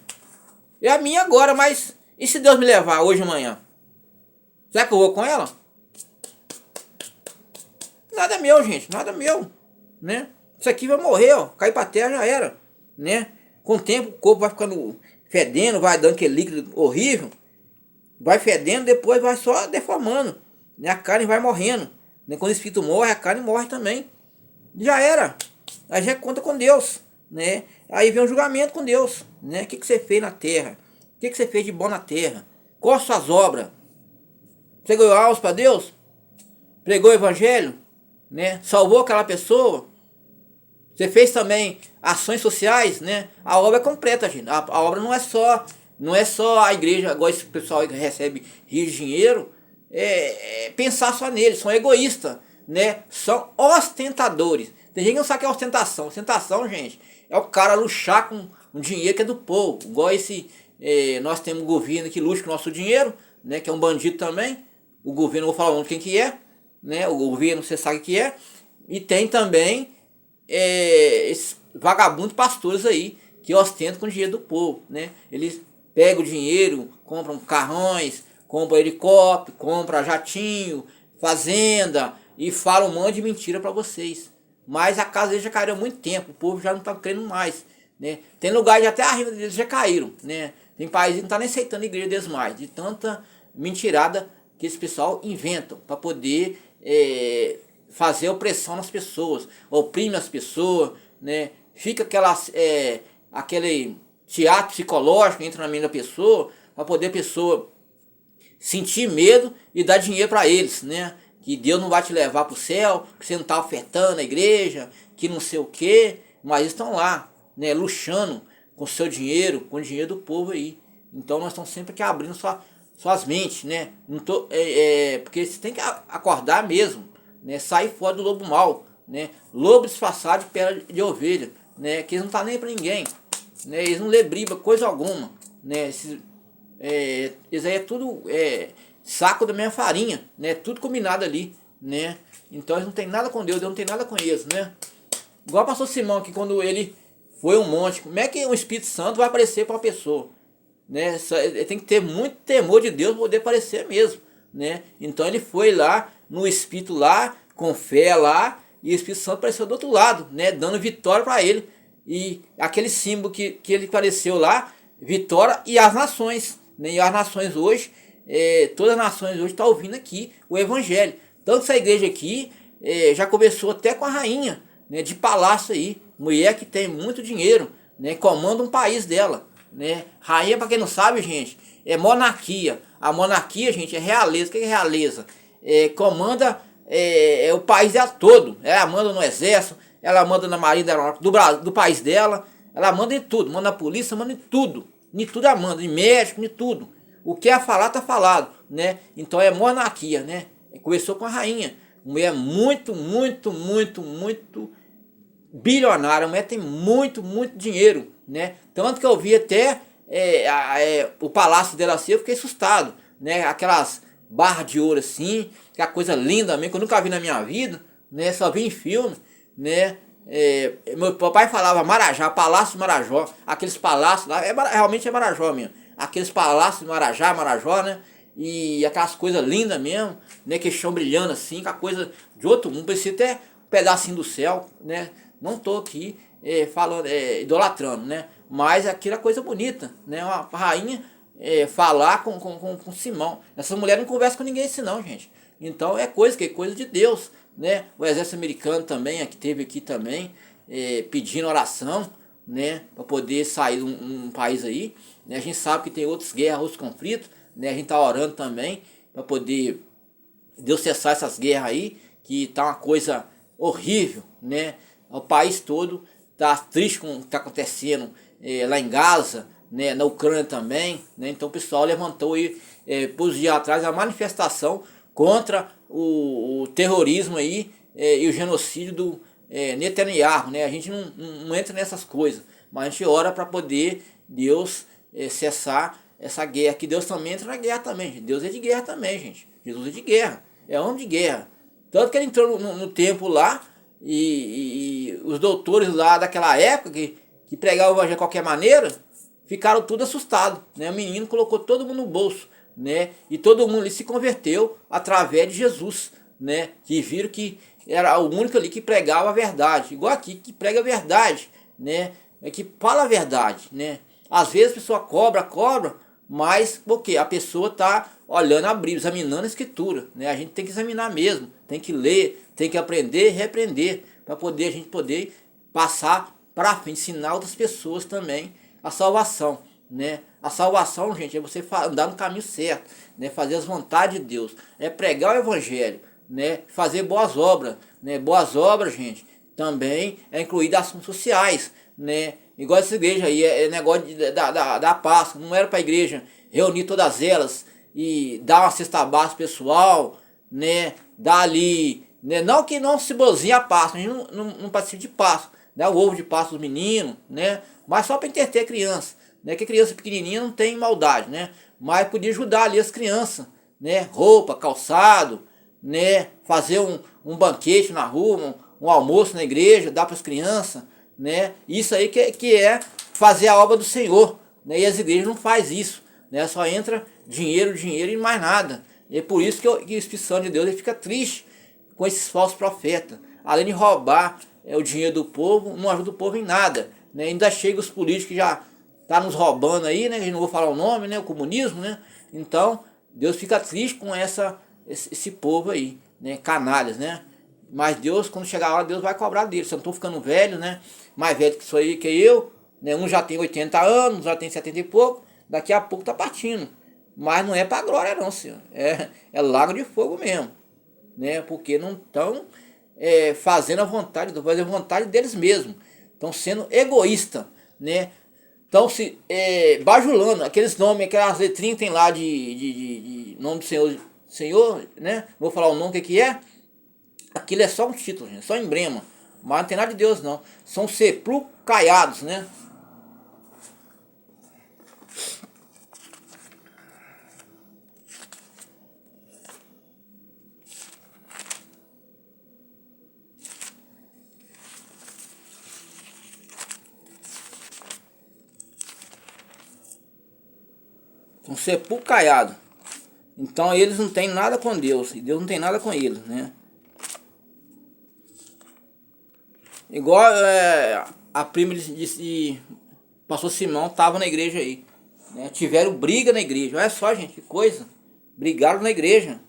S2: É a minha agora, mas e se Deus me levar hoje ou amanhã? Será que eu vou com ela? Nada é meu, gente, nada é meu, né? Isso aqui vai morrer, ó, cair pra terra já era, né? Com o tempo o corpo vai ficando fedendo, vai dando aquele líquido horrível, vai fedendo, depois vai só deformando, né? A carne vai morrendo, né? Quando o espírito morre, a carne morre também. Já era. A gente conta com Deus, né? Aí vem um julgamento com Deus, né? O que você fez na terra? O que você fez de bom na terra? Quais suas obras? Você ganhou almas para Deus? Pregou o evangelho? Né? Salvou aquela pessoa? Você fez também ações sociais, né? A obra é completa, gente. A obra não é só a igreja, agora esse pessoal que recebe rios de dinheiro, pensar só neles, são egoístas, né? São ostentadores. Tem gente que não sabe o que é ostentação. Ostentação, gente, é o cara luxar com um dinheiro que é do povo, igual esse nós temos um governo que luxa com o nosso dinheiro, né, que é um bandido também. O governo, não vou falar onde quem que é, né, o governo você sabe que é. E tem também esses vagabundos pastores aí que ostentam com o dinheiro do povo, né? Eles pegam o dinheiro, compram carrões, compram helicóptero, compram jatinho, fazenda e falam um monte de mentira para vocês. Mas a casa deles já caiu há muito tempo, o povo já não está crendo mais, né? Tem lugares até a renda deles já caíram, né? Tem países que não estão nem aceitando a igreja deles mais, de tanta mentirada que esse pessoal inventam para poder fazer opressão nas pessoas, oprime as pessoas, né? Fica aquele teatro psicológico entra na mente da pessoa para poder a pessoa sentir medo e dar dinheiro para eles, né? Que Deus não vai te levar para o céu, que você não está ofertando a igreja, que não sei o que, mas eles estão lá, né? Luxando com o seu dinheiro, com o dinheiro do povo aí. Então nós estamos sempre aqui abrindo suas mentes, né? Não porque você tem que acordar mesmo, né? Sair fora do lobo mau, né? Lobo disfarçado de pele de ovelha, né? Que eles não tá nem para ninguém, né? Eles não lê briba, coisa alguma, né? Isso aí é tudo saco da minha farinha, né? Tudo combinado ali, né? Então eles não tem nada com Deus, Deus não tem nada com eles, né? Igual o pastor Simão, que quando ele foi um monte, como é que o Espírito Santo vai aparecer para uma pessoa, né? Tem que ter muito temor de Deus para poder aparecer mesmo, né? Então ele foi lá no Espírito lá, com fé lá, e o Espírito Santo apareceu do outro lado, né? Dando vitória para ele. E aquele símbolo que ele apareceu lá, vitória e as nações, né? E as nações hoje, todas as nações hoje estão ouvindo aqui o Evangelho. Tanto essa igreja aqui já começou até com a rainha, né? De palácio aí, mulher que tem muito dinheiro, né? Comanda um país dela, né? Rainha, para quem não sabe, gente, é monarquia. A monarquia, gente, é realeza. O que é realeza? Comanda o país dela todo. Ela manda no exército, ela manda na marinha do país dela, ela manda em tudo, manda na polícia, manda em tudo. Em tudo ela manda, em médico, em tudo. O que é falar, tá falado, né? Então é monarquia, né? Começou com a rainha. Mulher muito, muito, muito, muito bilionária. A mulher tem muito, muito dinheiro, né? Tanto que eu vi até o palácio dela assim, eu fiquei assustado, né? Aquelas barras de ouro assim, que é a coisa linda mesmo, que eu nunca vi na minha vida, né? Só vi em filme, né? Meu papai falava Marajá, Palácio de Marajó, aqueles palácios lá, realmente é Marajó mesmo, aqueles palácios de Marajó, né? E aquelas coisas lindas mesmo, né? Que chão brilhando assim, com a coisa de outro mundo, parecia até um pedacinho do céu, né? Não tô aqui falando, idolatrando, né? Mas aquilo é coisa bonita, né? Uma rainha falar com Simão. Essa mulher não conversa com ninguém assim não, gente. Então é coisa de Deus, né? O exército americano também, que teve aqui também, pedindo oração, né? Para poder sair de um país aí, né? A gente sabe que tem outras guerras, outros conflitos, né? A gente tá orando também para poder Deus cessar essas guerras aí, que tá uma coisa horrível, né? O país todo tá triste com o que tá acontecendo lá em Gaza, né? Na Ucrânia também, né? Então o pessoal levantou aí por dias atrás a manifestação contra o terrorismo aí e o genocídio do Netanyahu, né? A gente não entra nessas coisas, mas a gente ora para poder Deus cessar essa guerra, que Deus também entra na guerra também, gente. Deus é de guerra também, gente. Jesus é de guerra, é homem de guerra. Tanto que ele entrou no templo lá e os doutores lá daquela época que pregavam o evangelho de qualquer maneira, ficaram tudo assustados, né? O menino colocou todo mundo no bolso, né? E todo mundo ali se converteu através de Jesus, né? Que viram que era o único ali que pregava a verdade, igual aqui, que prega a verdade, né? Que fala a verdade, né? Às vezes a pessoa cobra, mas porque a pessoa está olhando a Bíblia, examinando a Escritura, né? A gente tem que examinar mesmo, tem que ler, tem que aprender e repreender, para a gente poder passar para frente, ensinar outras pessoas também a salvação, né? A salvação, gente, é você andar no caminho certo, né? Fazer as vontades de Deus, pregar o Evangelho, né? Fazer boas obras, né? Boas obras, gente, também é incluído ações sociais, né? Igual essa igreja aí, negócio da Páscoa, não era para a igreja reunir todas elas e dar uma cesta básica pessoal, né? Dar ali, né? Não que não simbolize a Páscoa, a gente não participa de Páscoa, né? O ovo de Páscoa dos meninos, né? Mas só para entreter a criança, né? Que criança pequenininha não tem maldade, né? Mas podia ajudar ali as crianças, né? Roupa, calçado, né? Fazer um banquete na rua, um almoço na igreja, dar para as crianças, né? Isso aí que é fazer a obra do Senhor, né? E as igrejas não faz isso, né? Só entra dinheiro, dinheiro e mais nada. E é por isso que o Espírito Santo de Deus ele fica triste com esses falsos profetas. Além de roubar o dinheiro do povo, não ajuda o povo em nada, né? Ainda chega os políticos que já tá nos roubando aí, né? A gente não vou falar o nome, né? O comunismo, né? Então, Deus fica triste com esse povo aí, né? Canalhas, né? Mas Deus, quando chegar a hora, Deus vai cobrar deles. Se eu não tô ficando velho, né? Mais velho que isso aí que eu, né? Um já tem 80 anos, já tem 70 e pouco, daqui a pouco tá partindo. Mas não é pra glória não, senhor. É lago de fogo mesmo, né? Porque não estão fazendo a vontade, fazendo a vontade deles mesmos. Estão sendo egoístas, né? Estão se bajulando, aqueles nomes, aquelas letrinhas que tem lá de nome do Senhor, né? Vou falar o nome, que é? Aquilo é só um título, gente, só um emblema. Mas não tem nada de Deus não. São sepulcros caiados, né? São sepulcros caiados. Então eles não têm nada com Deus. E Deus não tem nada com eles, né? Igual a prima de pastor Simão estava na igreja aí, né? Tiveram briga na igreja. Olha só, gente, que coisa. Brigaram na igreja.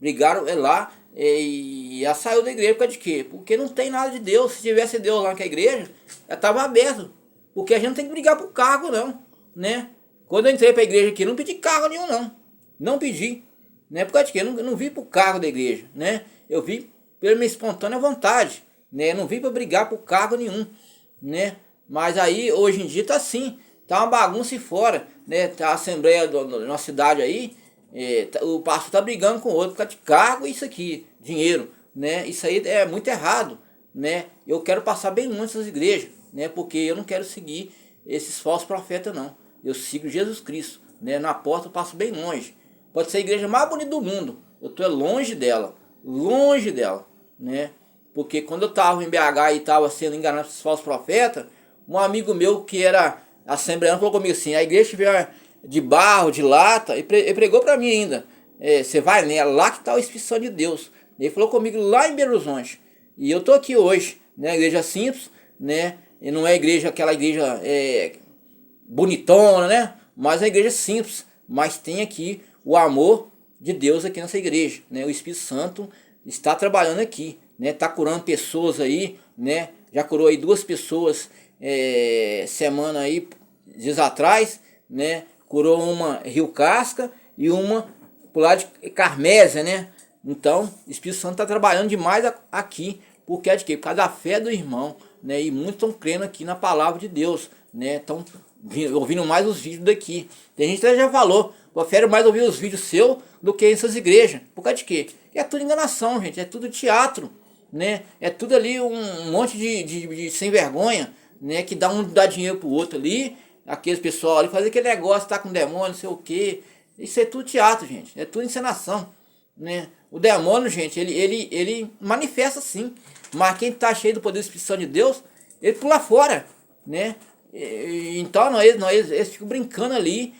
S2: Brigaram lá e ela saiu da igreja por causa de quê? Porque não tem nada de Deus. Se tivesse Deus lá na igreja, ela estava aberta. Porque a gente não tem que brigar por cargo, não, né? Quando eu entrei para a igreja aqui, não pedi cargo nenhum, não. Não pedi. Né? Por causa de quê? Eu não vim por cargo da igreja, né? Eu vim pela minha espontânea vontade, né? Eu não vim para brigar por cargo nenhum, né? Mas aí, hoje em dia, tá assim. Tá uma bagunça e fora, né? Tá a assembleia da nossa cidade aí, o pastor tá brigando com o outro por causa de cargo e isso aqui, dinheiro, né? Isso aí é muito errado, né? Eu quero passar bem longe dessas igrejas, né? Porque eu não quero seguir esses falsos profetas, não. Eu sigo Jesus Cristo, né? Na porta eu passo bem longe. Pode ser a igreja mais bonita do mundo, eu estou longe dela, né? Porque quando eu estava em BH e estava sendo enganado por esses falsos profetas, um amigo meu que era assembleano falou comigo assim: a igreja tiver de barro, de lata, ele pregou para mim ainda, você vai nela, lá que está o Espírito Santo de Deus. Ele falou comigo lá em Belo Horizonte, e eu estou aqui hoje, né? Igreja simples, né? E não é igreja, aquela igreja bonitona, né? Mas é uma igreja simples, mas tem aqui o amor de Deus aqui nessa igreja, né? O Espírito Santo está trabalhando aqui, né? Está curando pessoas aí, né? Já curou aí 2 pessoas semana aí, dias atrás, né? Curou uma Rio Casca e uma por lá de Carmésia, né? Então, o Espírito Santo está trabalhando demais aqui, porque é de quê? Por causa da fé do irmão, né? E muitos estão crendo aqui na palavra de Deus, né? Estão ouvindo mais os vídeos daqui. Tem gente que já falou, prefere mais ouvir os vídeos seus do que essas igrejas. Por causa de quê? É tudo enganação, gente. É tudo teatro, né? É tudo ali um monte de sem vergonha, né? Que dá dinheiro pro outro ali. Aqueles pessoal ali fazer aquele negócio, tá com demônio, não sei o quê. Isso é tudo teatro, gente. É tudo encenação, né? O demônio, gente, ele manifesta sim. Mas quem tá cheio do poder do Espírito Santo de Deus, ele pula fora, né? Então eles ficam brincando ali,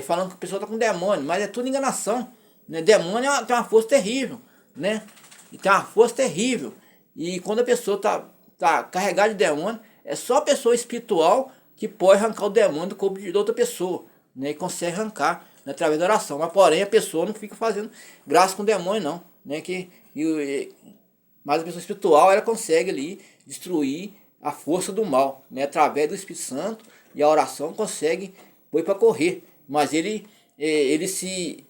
S2: falando que a pessoa está com demônio, mas é tudo enganação, né? Demônio tem uma força terrível, né? E tem uma força terrível. E quando a pessoa tá carregada de demônio, é só a pessoa espiritual que pode arrancar o demônio do corpo de outra pessoa, né? E consegue arrancar, né, através da oração. Mas porém a pessoa não fica fazendo graça com o demônio, não, né? Mas a pessoa espiritual, ela consegue ali destruir a força do mal, né? Através do Espírito Santo, e a oração consegue pôr para correr. Mas ele se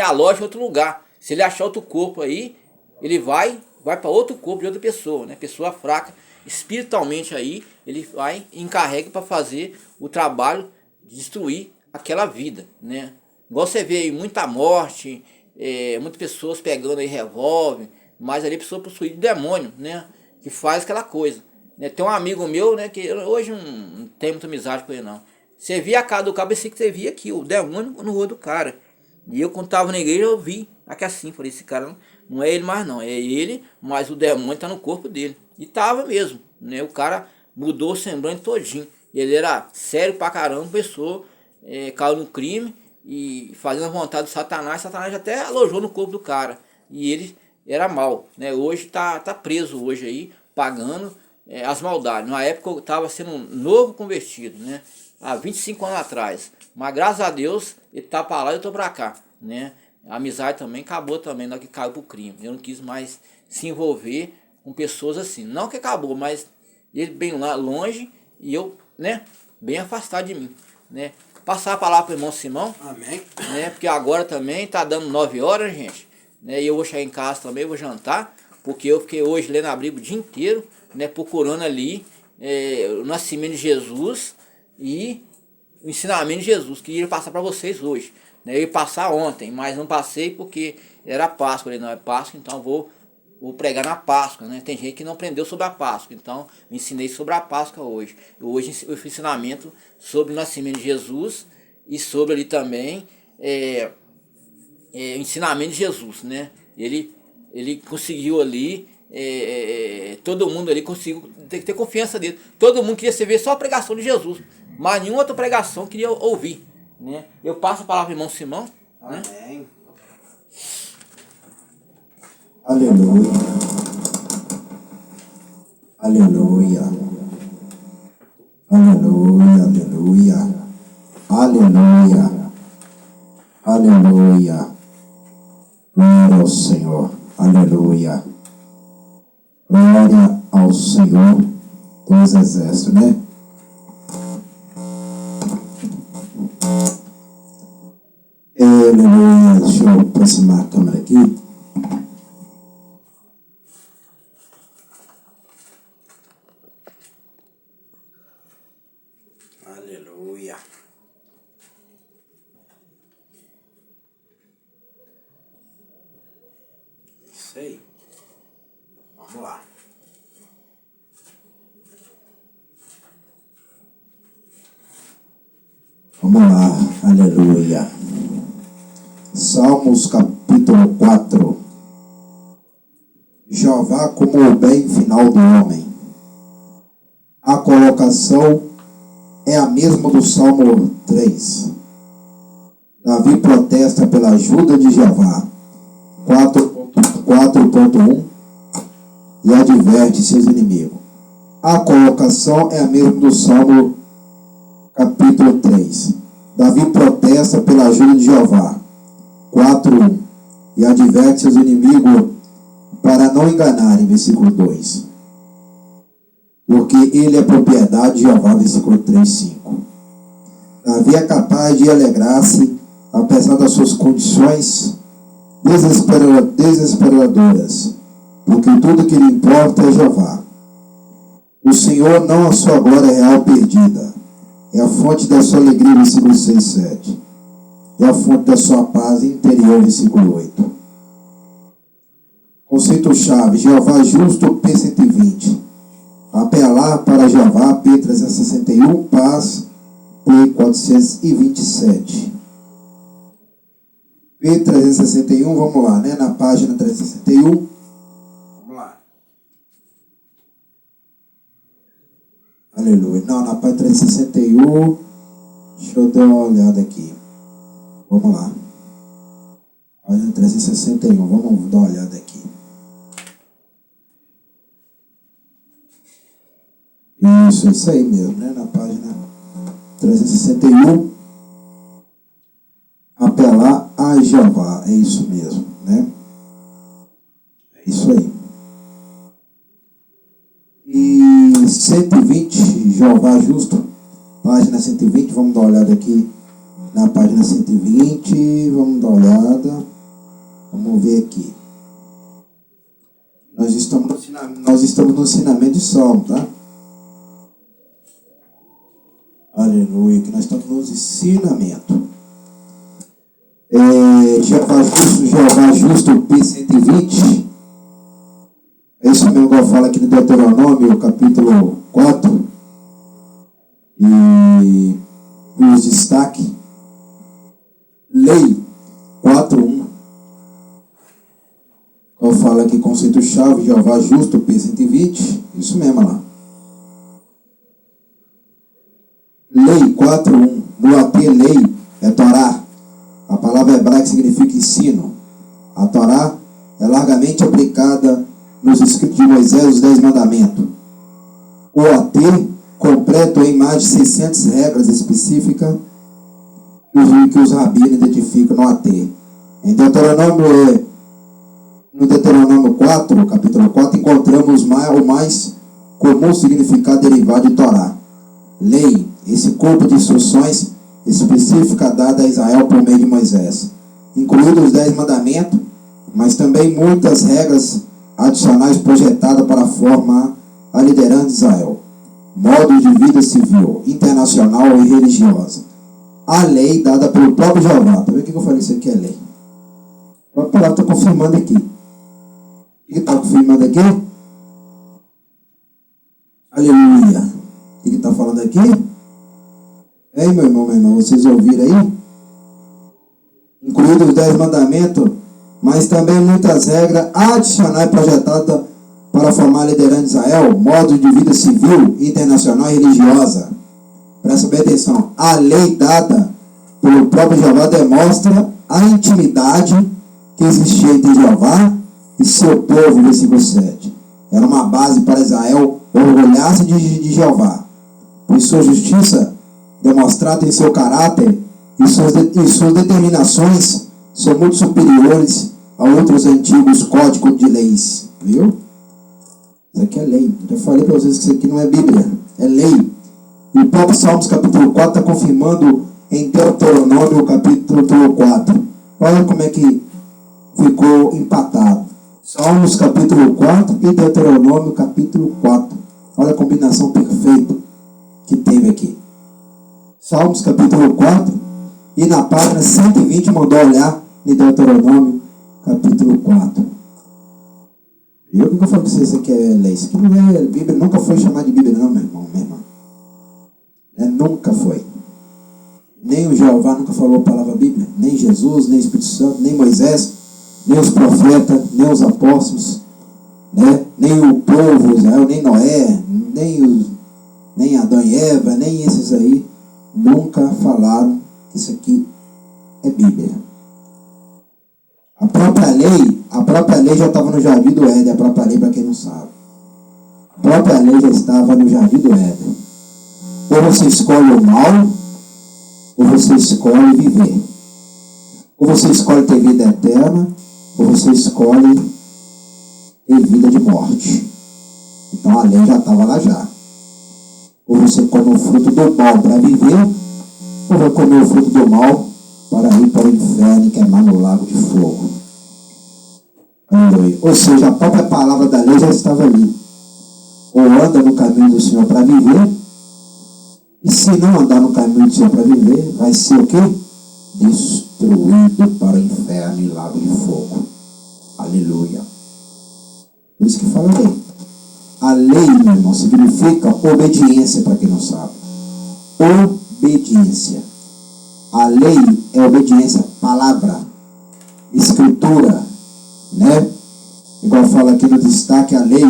S2: aloja em outro lugar. Se ele achar outro corpo aí, ele vai para outro corpo de outra pessoa, né? Pessoa fraca espiritualmente aí, ele vai e encarrega para fazer o trabalho de destruir aquela vida, né? Igual você vê aí, muita morte, muitas pessoas pegando aí revólver, mas ali a pessoa possuída de demônio, né? Que faz aquela coisa. né? Tem um amigo meu, né, que hoje não tem muita amizade com ele não. Você via a cara do cara, parecia que você via aqui, o demônio no rosto do cara. E eu, quando estava na igreja, eu vi aqui assim, falei, esse cara não é ele mais não, é ele, mas o demônio está no corpo dele. E tava mesmo, né? O cara mudou o semblante todinho. Ele era sério pra caramba, pessoa, caiu no crime e fazendo a vontade de Satanás. Satanás até alojou no corpo do cara. E ele era mal, né? Hoje tá preso hoje aí, pagando as maldades. Na época eu estava sendo um novo convertido, né? Há 25 anos atrás. Mas graças a Deus, ele tá para lá e eu tô para cá, né? A amizade também acabou também, na que caiu pro crime. Eu não quis mais se envolver com pessoas assim. Não que acabou, mas ele bem lá longe e eu, né, bem afastado de mim, né? Passar a palavra pro irmão Simão.
S1: Amém.
S2: Né? Porque agora também tá dando 9 horas, gente, né? E eu vou chegar em casa também, vou jantar, porque eu fiquei hoje lendo a Bíblia o dia inteiro, né, procurando ali o nascimento de Jesus e o ensinamento de Jesus, que ia passar para vocês hoje, né? Eu ia passar ontem, mas não passei porque era Páscoa. Eu falei, não, é Páscoa, então vou pregar na Páscoa, né? Tem gente que não aprendeu sobre a Páscoa, então eu ensinei sobre a Páscoa hoje. Hoje eu fiz ensinamento sobre o nascimento de Jesus e sobre ali também o ensinamento de Jesus, né? Ele conseguiu ali, todo mundo ali conseguiu ter confiança dele. Todo mundo queria ver só a pregação de Jesus, mas nenhuma outra pregação queria ouvir, né? Eu passo a palavra ao irmão Simão, né?
S1: Amém.
S3: Aleluia. Aleluia. Aleluia. Aleluia. Aleluia. Aleluia. Glória ao Senhor. Aleluia. Glória ao Senhor dos exércitos, né? Aleluia. Deixa eu aproximar a câmera aqui.
S1: Aleluia. Isso aí. Vamos lá.
S3: Vamos lá. Aleluia. Salmos capítulo 4. Jeová como o bem final do homem. A colocação é a mesma do Salmo 3. Davi protesta pela ajuda de Jeová. 4.1 e adverte seus inimigos. A colocação é a mesma do Salmo capítulo 3. Davi protesta pela ajuda de Jeová. 4.1 e adverte seus inimigos para não enganarem. Versículo 2. Porque ele é propriedade de Jeová, versículo 3:5. Davi é capaz de alegrar-se, apesar das suas condições desesperadoras, porque tudo que lhe importa é Jeová. O Senhor não a sua glória real perdida, é a fonte da sua alegria, versículo 6:7. É a fonte da sua paz interior, versículo 8. Conceito-chave, Jeová justo, P120. Apelar para Jeová, P361, paz, P427. P361, vamos lá, né? Na página 361.
S1: Vamos lá.
S3: Aleluia. Não, na página 361. Deixa eu dar uma olhada aqui. Vamos lá. Página 361, vamos dar uma olhada aqui. Isso aí mesmo, né? Na página 361, apelar a Jeová, é isso mesmo, né? É isso aí. E 120, Jeová justo, página 120, vamos dar uma olhada aqui na página 120, vamos dar uma olhada, vamos ver aqui. Nós estamos no ensinamento de Salmo, tá? Aleluia, que nós estamos nos ensinamentos. Jeová justo, P120. É isso mesmo que eu falo aqui no Deuteronômio, capítulo 4. E os destaques. Lei 4:1. Eu falo aqui conceito-chave, Jeová justo, P120. Isso mesmo lá. Lei 4:1. No AT, lei é Torá. A palavra hebraica significa ensino. A Torá é largamente aplicada nos escritos de Moisés, os 10 mandamentos. O AT completo em mais de 600 regras específicas que os rabinos identificam no AT. Em no Deuteronômio 4, capítulo 4, encontramos o mais comum significado derivado de Torá. Lei, esse corpo de instruções específicas dada a Israel por meio de Moisés, incluindo os 10 mandamentos, mas também muitas regras adicionais projetadas para formar a liderança de Israel. Modo de vida civil, internacional e religiosa. A lei dada pelo próprio Jeová. Tá vendo o que eu falei? Isso aqui é lei. A palavra está confirmando aqui. O que está confirmando aqui? Aleluia. O que está falando aqui? Ei, meu irmão, vocês ouviram aí? Incluídos os 10 mandamentos, mas também muitas regras adicionais projetadas para formar a liderança de Israel, modo de vida civil, internacional e religiosa. Presta bem atenção. A lei dada pelo próprio Jeová demonstra a intimidade que existia entre Jeová e seu povo, versículo 7. Era uma base para Israel orgulhar-se de Jeová, pois sua justiça, demonstrada em seu caráter e suas determinações, são muito superiores a outros antigos códigos de leis. Viu? Isso aqui é lei. Eu já falei para vocês que isso aqui não é Bíblia, é lei. E o próprio Salmos capítulo 4 está confirmando em Deuteronômio capítulo 4. Olha como é que ficou empatado. Salmos capítulo 4 e Deuteronômio capítulo 4. Olha a combinação perfeita que teve aqui. Salmos capítulo 4 e na página 120 mandou olhar em Deuteronômio capítulo 4. E eu que eu falo para vocês que é lei? Isso aqui não é Bíblia, nunca foi chamado de Bíblia não, meu irmão, minha irmã. Nunca foi. Nem o Jeová nunca falou a palavra Bíblia, nem Jesus, nem o Espírito Santo, nem Moisés, nem os profetas, nem os apóstolos, né? Nem o povo Israel, nem Noé, nem Adão e Eva, nem esses aí nunca falaram que isso aqui é Bíblia. A própria lei já estava no Jardim do Éden. A própria lei, para quem não sabe, a própria lei já estava no Jardim do Éden. Ou você escolhe o mal, ou você escolhe viver. Ou você escolhe ter vida eterna, ou você escolhe ter vida de morte. Então a lei já estava lá já. Ou você come o fruto do mal para viver, ou vai comer o fruto do mal para ir para o inferno e queimar no lago de fogo. Aleluia. Ou seja, a própria palavra da lei já estava ali. Ou anda no caminho do Senhor para viver, e se não andar no caminho do Senhor para viver, vai ser o quê? Destruído para o inferno e lago de fogo. Aleluia. Por isso que fala lei. A lei, meu irmão, significa obediência, para quem não sabe. Obediência. A lei é obediência, palavra, escritura, né? Igual fala aqui no destaque, a lei,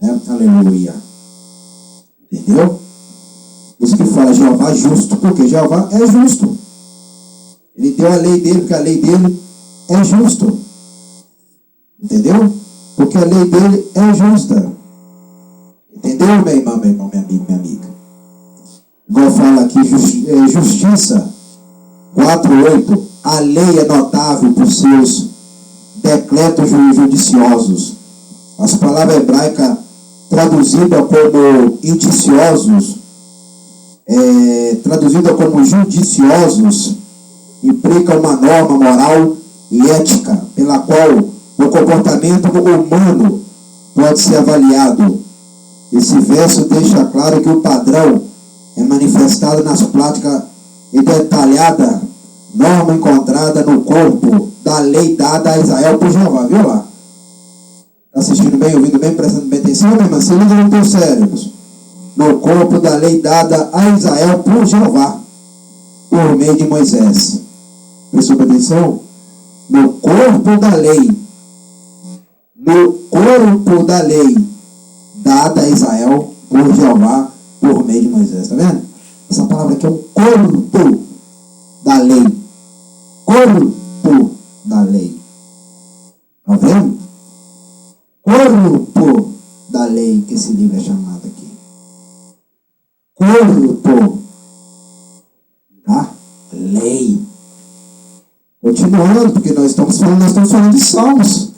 S3: né? Aleluia. Entendeu? Por isso que fala Jeová justo, porque Jeová é justo. Ele deu a lei dele, porque a lei dele é justo. Entendeu? Porque a lei dele é justa. Entendeu, meu irmão, minha amiga, minha amiga? Igual fala aqui, justiça 4:8. A lei é notável por seus decretos judiciosos. As palavras hebraicas traduzidas como indiciosos, implica uma norma moral e ética pela qual o comportamento humano pode ser avaliado. Esse verso deixa claro que o padrão é manifestado nas práticas e detalhada norma encontrada no corpo da lei dada a Israel por Jeová. Viu lá? Está assistindo bem? bem, ouvindo bem, prestando bem atenção, meu irmão, se liga nos teus cérebros. No corpo da lei dada a Israel por Jeová, por meio de Moisés. Prestou atenção? No corpo da lei. No corpo da lei dada a Israel por Jeová, por meio de Moisés. Está vendo? Essa palavra aqui é o corpo da lei. Corpo da lei. Está vendo? Corpo da lei, que esse livro é chamado aqui. Corpo da lei. Continuando, porque nós estamos falando de salmos.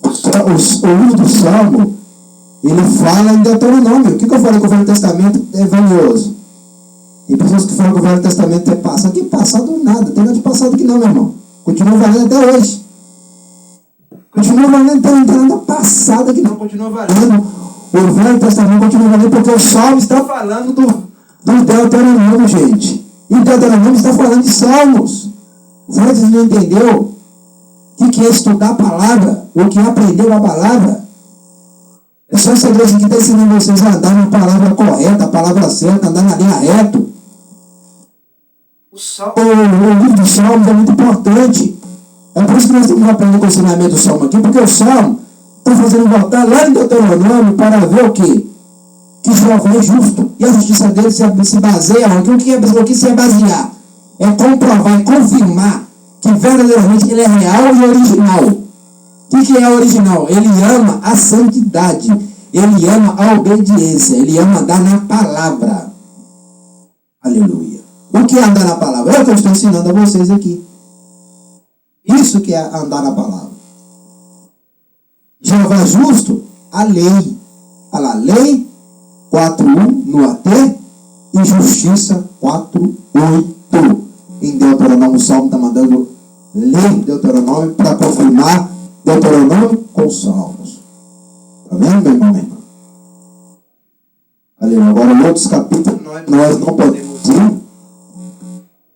S3: O livro do Salmo, ele fala em Deuteronômio. O que eu falei que o Velho Testamento é valioso? Tem pessoas que falam que o Velho Testamento é passado. Que passado nada, tem nada de passado aqui não, meu irmão. Continua valendo até hoje. Continua valendo, não tem nada passado aqui não, continua valendo. O Velho Testamento continua valendo porque o Salmo está falando do Deuteronômio, gente. E o Deuteronômio está falando de Salmos. Será que vocês não entenderam o que é estudar a palavra? O que é aprender a palavra? É só essa igreja que está ensinando vocês a andar na palavra correta, a palavra certa, andar na linha reto. O livro do Salmo é muito importante. É por isso que nós temos que aprender com o ensinamento do Salmo aqui, porque o Salmo está fazendo voltar lá em Deuteronômio para ver o quê? Que Jeová é justo. E a justiça dele se baseia o que se é basear? É comprovar, é confirmar que verdadeiramente ele é real e original. O que é original? Ele ama a santidade, ele ama a obediência, ele ama andar na palavra. Aleluia. O que é andar na palavra? É o que eu estou ensinando a vocês aqui. Isso que é andar na palavra. Jeová é justo, a lei. Olha lá, lei 4.1 no AT e justiça 4.8. Em Deuteronômio, o Salmo está mandando ler Deuteronômio para confirmar Deuteronômio com Salmos. Está vendo, meu irmão, minha irmã? Aleluia. Agora, em outros capítulos, nós não podemos ir,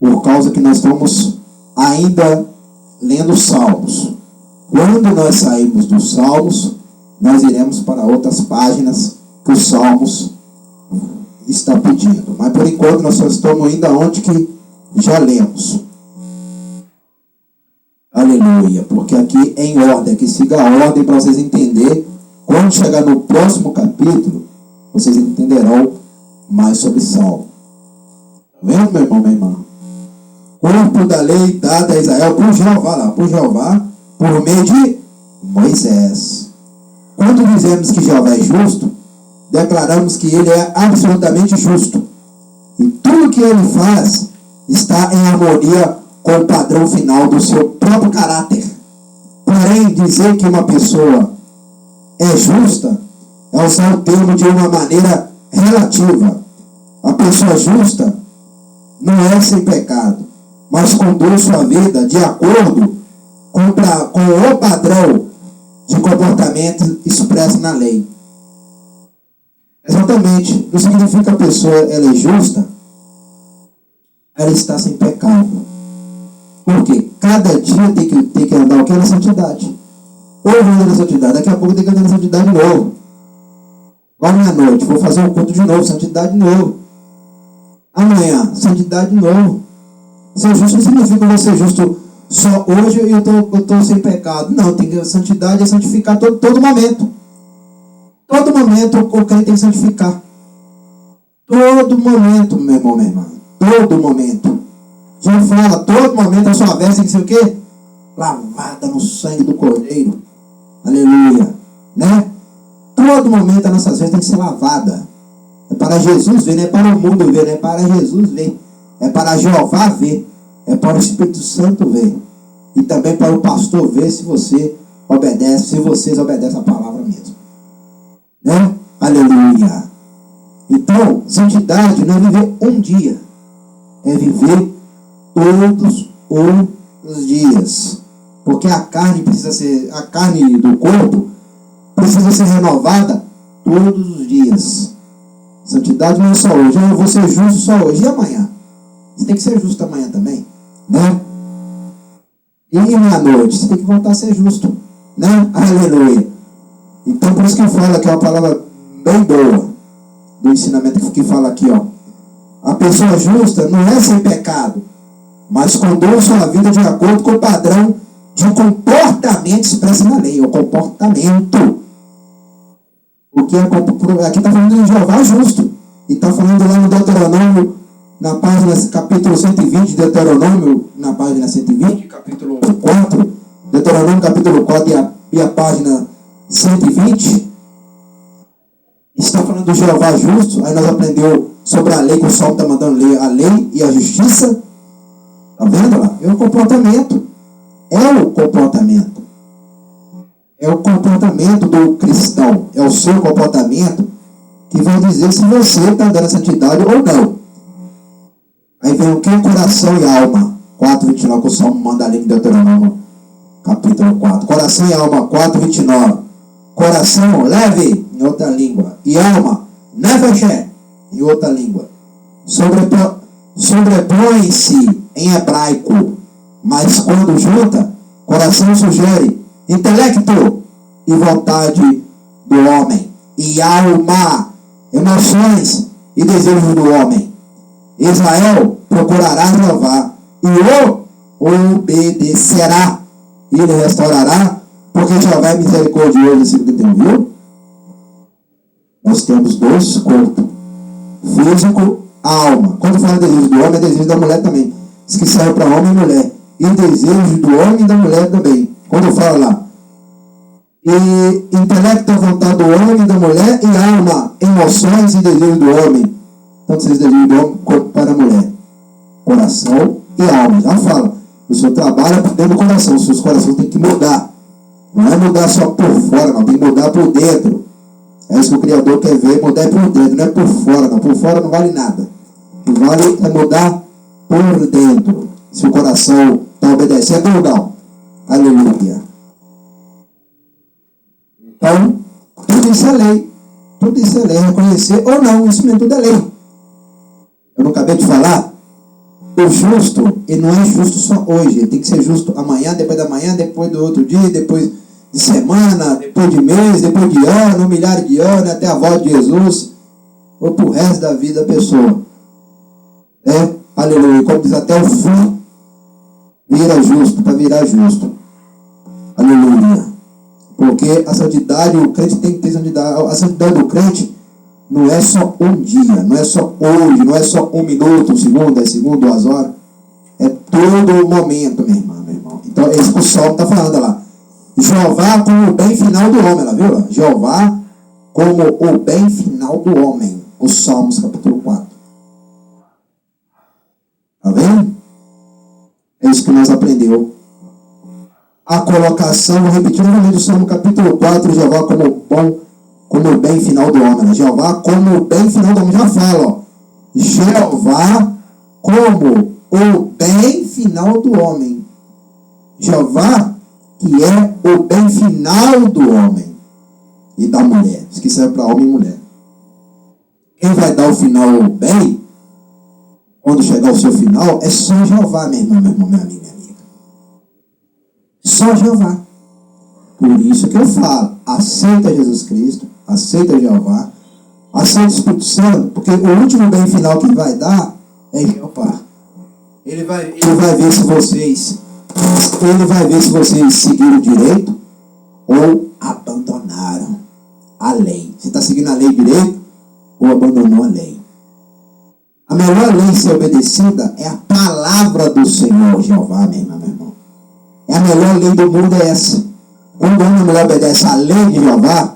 S3: por causa que nós estamos ainda lendo Salmos. Quando nós sairmos dos Salmos, nós iremos para outras páginas que os Salmos está pedindo. Mas por enquanto nós só estamos indo aonde que já lemos. Aleluia. Porque aqui é em ordem, aqui siga a ordem para vocês entenderem. Quando chegar no próximo capítulo, vocês entenderão mais sobre Salmo. Está vendo, meu irmão, minha irmã? Corpo da lei dada a Israel por Jeová, por meio de Moisés. Quando dizemos que Jeová é justo, declaramos que ele é absolutamente justo. E tudo que ele faz está em harmonia com o padrão final do seu próprio caráter. Porém, dizer que uma pessoa é justa é usar o termo de uma maneira relativa. A pessoa justa não é sem pecado, mas conduz sua vida de acordo com o padrão de comportamento expresso na lei. Exatamente, não significa que a pessoa ela é justa, ela está sem pecado. Porque cada dia tem que andar o que é na santidade. Hoje anda na santidade, daqui a pouco tem que andar na santidade de novo. Agora à noite, vou fazer um culto de novo, santidade de novo. Amanhã, santidade de novo. Ser justo não significa que eu vou ser justo só hoje e eu estou sem pecado. Não, tem que santidade é santificar todo momento. Todo momento o crente tem que santificar. Todo momento, meu irmão, minha irmã. Todo momento. Já fala, todo momento a sua veste tem que ser o quê? Lavada no sangue do Cordeiro. Aleluia. Né? Todo momento a nossa veste tem que ser lavada. É para Jesus ver, não é para o mundo ver, não é para Jesus ver. É para Jeová ver. É para o Espírito Santo ver. E também para o pastor ver se você obedece, se vocês obedecem a palavra mesmo. Né? Aleluia. Então, santidade não é viver um dia. É viver todos os dias. Porque a carne do corpo precisa ser renovada todos os dias. Santidade não é só hoje. Eu vou ser justo só hoje. E amanhã? Você tem que ser justo amanhã também. Né? E à noite? Você tem que voltar a ser justo. Né? Aleluia. Então, por isso que fala que é uma palavra bem boa, do ensinamento que fala aqui, ó. A pessoa justa não é sem pecado, mas conduz sua vida de acordo com o padrão de comportamento expresso na lei, o comportamento. Porque aqui está falando de Jeová justo. E está falando lá no Deuteronômio, na página capítulo 120, Deuteronômio, na página 120, capítulo 4, Deuteronômio capítulo 4 e a página 120, está falando do Jeová justo. Aí nós aprendemos sobre a lei, que o Salmo está mandando ler, a lei e a justiça. Está vendo lá? É o comportamento. É o comportamento. É o comportamento do cristão. É o seu comportamento que vai dizer se você está dando santidade ou não. Aí vem o que? Coração e alma. 4:29, que o Salmo manda ali em Deuteronômio, capítulo 4. Coração e alma, 4:29. Coração, leve, em outra língua. E alma, nefesh, em outra língua. Sobrepõe-se em hebraico, mas quando junta, coração sugere intelecto e vontade do homem, e alma, emoções e desejos do homem. Israel procurará Jeová e o obedecerá, e ele restaurará, porque Jeová é misericordioso. Assim que tem, viu? Nós temos dois corpos, físico, alma. Quando fala desejo do homem, é desejo da mulher também. Isso que serve para homem e mulher. E desejo do homem e da mulher também. Quando fala lá, e intelecto, a vontade do homem e da mulher, e alma, emoções e desejo do homem. Tanto seja desejo do homem quanto para a mulher. Coração e alma. Já fala. O seu trabalho é por dentro do coração. Os seus corações têm que mudar. Não é mudar só por fora, não. Tem que mudar por dentro. É isso que o Criador quer ver. Mudar por dentro. Não é por fora, não. Por fora não vale nada. O que vale é mudar por dentro. Se o coração está obedecendo ou não. Aleluia. Então, tudo isso é lei. Tudo isso é lei. Reconhecer ou não. Isso mesmo tudo é lei. Eu não acabei de falar? O justo, ele não é justo só hoje. Ele tem que ser justo amanhã, depois da manhã, depois do outro dia, depois de semana, depois de mês, depois de ano, milhares de anos, até a volta de Jesus, ou pro resto da vida da pessoa. Aleluia. Como diz, até o fim vira justo, para virar justo. Aleluia. Porque a santidade, o crente tem que ter santidade. A santidade do crente não é só um dia, não é só hoje, não é só 1 minuto, 1 segundo, 10 segundos, 2 horas. É todo o momento, minha irmã, meu irmão. Então, é isso que o Salmo está falando lá. Jeová como o bem final do homem, ela viu lá? Jeová como o bem final do homem. Os Salmos, capítulo 4. Está vendo? É isso que nós aprendemos. A colocação, vou repetir novamente o Salmo capítulo 4, Jeová como o bem final do homem. Jeová como o bem final do homem. Já fala, ó. Jeová como o bem final do homem. Jeová que é o bem final do homem e da mulher. Isso que serve para homem e mulher. Quem vai dar o final bem, quando chegar o seu final, é só Jeová, meu irmão, meu amigo, minha amiga. Só Jeová. Por isso que eu falo, aceita Jesus Cristo, aceita Jeová, aceita o Espírito Santo, porque o último bem final que ele vai dar é Jeová. Ele vai ver se vocês seguiram direito ou abandonaram a lei. Você está seguindo a lei direito ou abandonou a lei? A melhor lei a ser obedecida é a palavra do Senhor, Jeová, meu irmão. É a melhor lei do mundo, é essa. Quando uma mulher obedece à lei de Jeová,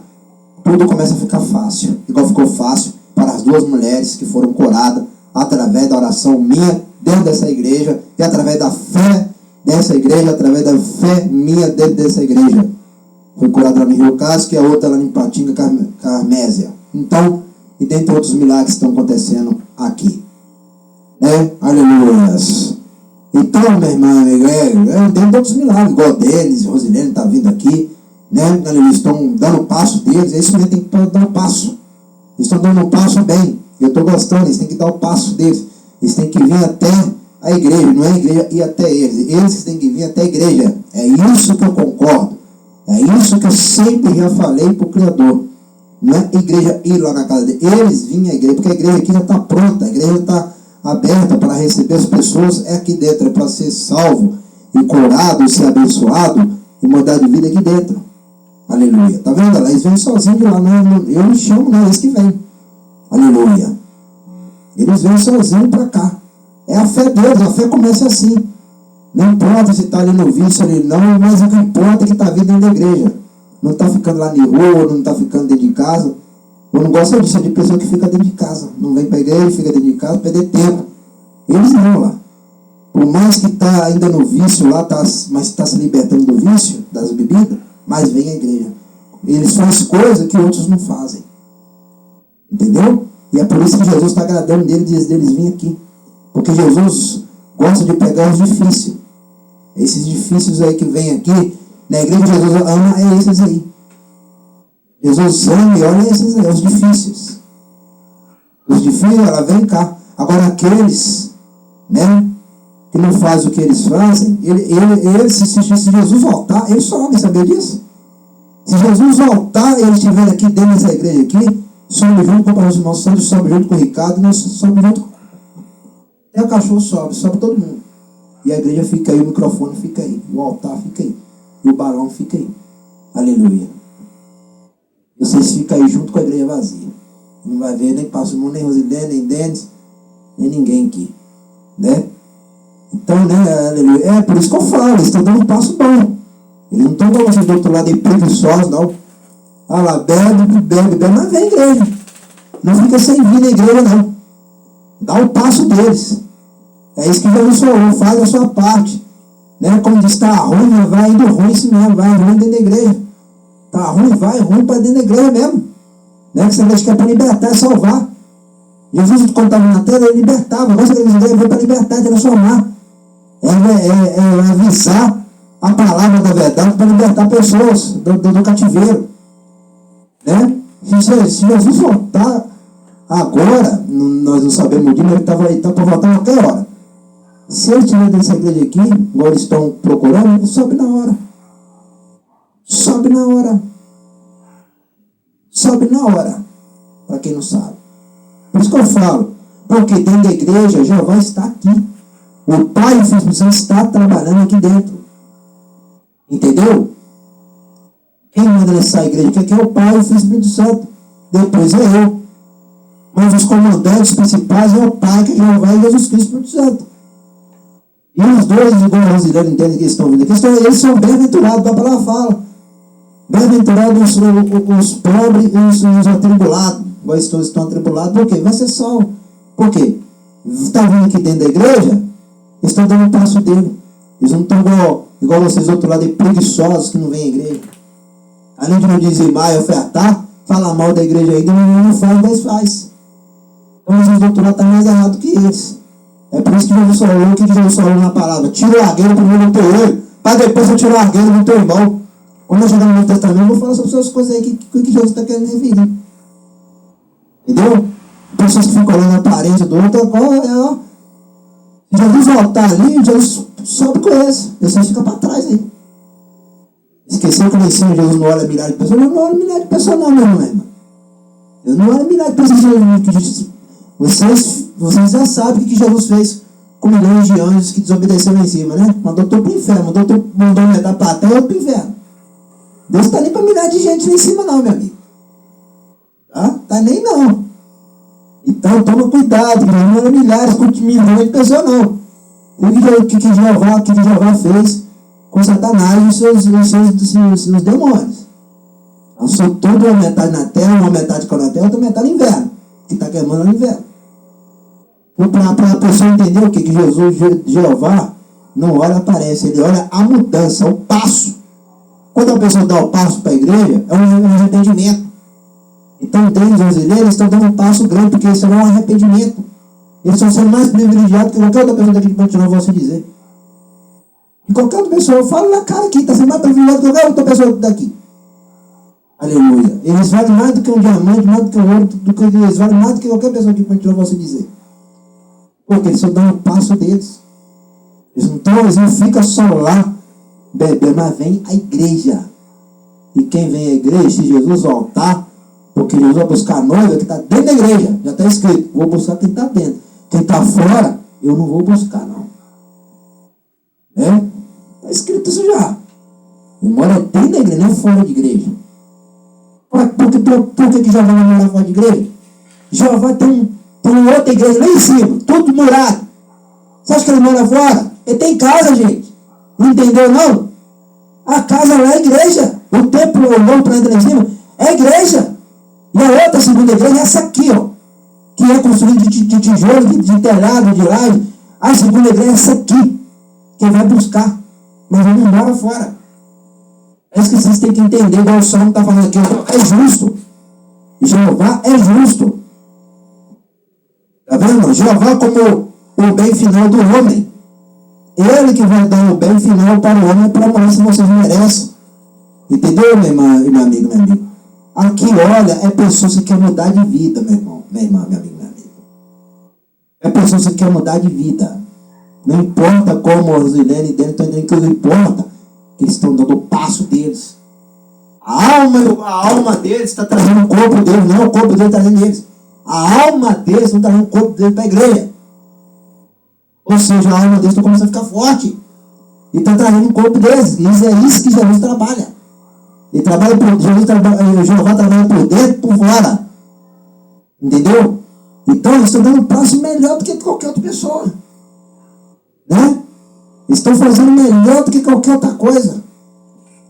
S3: tudo começa a ficar fácil. Igual ficou fácil para as 2 mulheres que foram curadas através da oração minha dentro dessa igreja e através da fé dessa igreja, através da fé minha dentro dessa igreja. Foi curada lá no Rio Casco e a outra lá em Patinga, Carmésia. Então, e dentre outros milagres que estão acontecendo aqui. Aleluia. Então, meu irmão, dentro de outros milagres, igual Denis, Rosilene está vindo aqui, né? Eles estão dando o passo deles, é isso mesmo, tem que dar o passo. Eles estão dando um passo bem, eu estou gostando, eles têm que dar o passo deles. Eles têm que vir até a igreja, não é a igreja ir até eles. Eles têm que vir até a igreja. É isso que eu concordo. É isso que eu sempre já falei para o Criador. Não é a igreja ir lá na casa dele. Eles vinham à igreja, porque a igreja aqui já está pronta, a igreja está aberta para receber as pessoas, é aqui dentro, é para ser salvo e curado, ser abençoado e mudar de vida aqui dentro. Aleluia. Tá vendo? Eles vêm sozinhos de lá, não, eu não chamo, não, eles que vêm. Aleluia. Eles vêm sozinhos para cá. É a fé deles, a fé começa assim. Não importa se está ali no vício ali não, mas o que importa é que está vindo dentro da igreja. Não está ficando lá na rua, não está ficando dentro de casa. Eu não gosto disso, é de pessoa que fica dentro de casa. Não vem para a igreja, fica dentro de casa, perder tempo. Eles não lá. Por mais que está ainda no vício lá, mas está se libertando do vício, das bebidas, mas vem à igreja. Eles fazem coisas que outros não fazem. Entendeu? E é por isso que Jesus está agradando deles virem aqui. Porque Jesus gosta de pegar os difíceis. Esses difíceis aí que vêm aqui, na igreja Jesus ama, é esses aí. Jesus ama e olha esses aí, os difíceis. Os difíceis, ela vem cá. Agora aqueles, né, que não fazem o que eles fazem, se Jesus voltar, eles sobem, sabia disso? Se Jesus voltar, eles estiverem aqui dentro dessa igreja aqui, sobe junto com os irmãos Santos, sobe junto com o Ricardo, nós sobe junto. Até o cachorro sobe todo mundo. E a igreja fica aí, o microfone fica aí, o altar fica aí, e o balão fica aí. Aleluia. Vocês ficam aí junto com a igreja vazia. Não vai ver nem Pastor Mundo, nem Rosilene, nem Denis, nem ninguém aqui. Né? Então, né, aleluia. É por isso que eu falo, eles estão dando um passo bom. Eles não estão como do outro lado aí preguiçosos, não. Ah lá, bebe, mas vem à igreja. Não fica sem vir na igreja, não. Dá o passo deles. É isso que Jesus falou, faz a sua parte. Né? Como diz, está ruim, mas vai indo ruim assim mesmo, vai ruim dentro da igreja. Está ruim, vai ruim para dentro da igreja mesmo. Né? Que você acha que é para libertar, é salvar. Jesus, quando estava na terra, ele libertava. Agora você veio para libertar e transformar. É avisar a palavra da verdade para libertar pessoas do cativeiro. Né? Se Jesus voltar agora, nós não sabemos o dia, mas ele está para voltar a qualquer hora. Se ele estiver nessa igreja aqui, igual eles estão procurando, ele sobe na hora. Sobe na hora. Sobe na hora. Para quem não sabe. Por isso que eu falo. Porque dentro da igreja, Jeová está aqui. O Pai e o Espírito Santo está trabalhando aqui dentro. Entendeu? Quem manda nessa igreja aqui é o Pai e o Espírito Santo. Depois é eu. Mas os comandantes principais é o Pai, que é Jeová e Jesus Cristo e Espírito Santo. E os dois, igual os brasileiros entendem que eles estão vindo aqui, eles são bem-aventurados, a palavra fala. Bem-aventurados os pobres e os atribulados. Igual estão atribulados, por quê? Vai ser salvo. Por quê? Está vindo aqui dentro da igreja, eles estão dando um passo dele. Eles não estão igual vocês do outro lado, preguiçosos que não vêm à igreja. Além de não dizimar e ofertar, falar mal da igreja ainda, não faz, mas faz. Então vocês do outro lado estão mais errados que eles. É por isso que Jesus falou, o que Jesus falou na palavra? Tira o argueiro primeiro do teu olho, para depois você tirar o argueiro do teu irmão. Quando eu chegar no Novo Testamento, eu vou falar sobre essas coisas aí que Jesus está querendo referir. Entendeu? Pessoas que ficam olhando a aparência do outro, se Jesus voltar ali, Jesus sobe com eles. Vocês ficam para trás aí. Esqueceu que lá em cima Jesus não olha milhares de pessoas? Não olha milhares de pessoas não, meu irmão. Eu não olho milhares de pessoas. Vocês já sabem o que Jesus fez com milhões de anjos que desobedeceram lá em cima, né? Mandou tudo para o inferno, mandou metade para a terra e outro para o inferno. Deus está nem para milhares de gente lá em cima não, meu amigo. Tá? Tá nem não. Então toma cuidado, não olha milhares, milhões de pessoas não. O que Jeová fez com Satanás e seus demônios. Lançou toda uma metade na terra, uma metade caiu na terra, outra metade no inverno. Que está queimando no inverno. Para a pessoa entender o que Jeová não olha a aparência, ele olha a mudança, o passo. Quando a pessoa dá o passo para a igreja, é um arrependimento. Então, eles estão dando um passo grande, porque isso é um arrependimento. Eles estão sendo mais privilegiados que qualquer outra pessoa daqui que continua, vou se dizer. E qualquer outra pessoa, eu falo na cara aqui, está sendo mais privilegiado que qualquer outra pessoa daqui. Aleluia. Eles valem mais do que um diamante, mais do que um ouro, eles valem mais do que qualquer pessoa que continua, vou se dizer. Porque eles estão dando um passo deles. Eles não ficam só lá bebendo, mas vem a igreja. E quem vem à igreja, se Jesus voltar, porque Jesus vai buscar a noiva que está dentro da igreja. Já está escrito, vou buscar quem está dentro. Quem está fora, eu não vou buscar, não. Está escrito isso já. Embora dentro da igreja, não fora de igreja. Por que Jeová vai morar fora de igreja? Jeová tem uma outra igreja lá em cima, tudo murado. Você acha que ele mora fora? Ele tem casa, gente. Não entendeu, não? A casa lá é a igreja. O templo, o novo planeta lá em cima, é a igreja. E a outra segunda igreja é essa aqui, ó. Que é construída de tijolo, de telhado, de laje. A segunda igreja é essa aqui. Quem vai buscar. Mas ele não mora fora. É isso que vocês têm que entender. Igual o Salmo está falando aqui. É justo. Jeová é justo. Está vendo? Jeová como o bem final do homem. Ele que vai dar o bem final para o homem, para morrer se vocês merecem. Entendeu, minha irmã, meu amigo, meu amigo? Aqui, olha, é pessoas que querem mudar de vida, meu irmão, minha irmã, meu amigo, meu amigo. É pessoas que querem mudar de vida. Não importa como a Rosilene e dele estão entendendo que não importa, que eles estão dando o passo deles. A alma deles está trazendo o corpo deles, não o corpo deles está trazendo eles. A alma deles não está trazendo o corpo deles para a igreja. Ou seja, a alma deles está começando a ficar forte. E está trazendo o corpo deles. E é isso que Jesus trabalha. Ele trabalha por Jeová trabalha por dentro e por fora. Entendeu? Então eles estão dando um passo melhor do que qualquer outra pessoa. Né? Eles estão fazendo melhor do que qualquer outra coisa.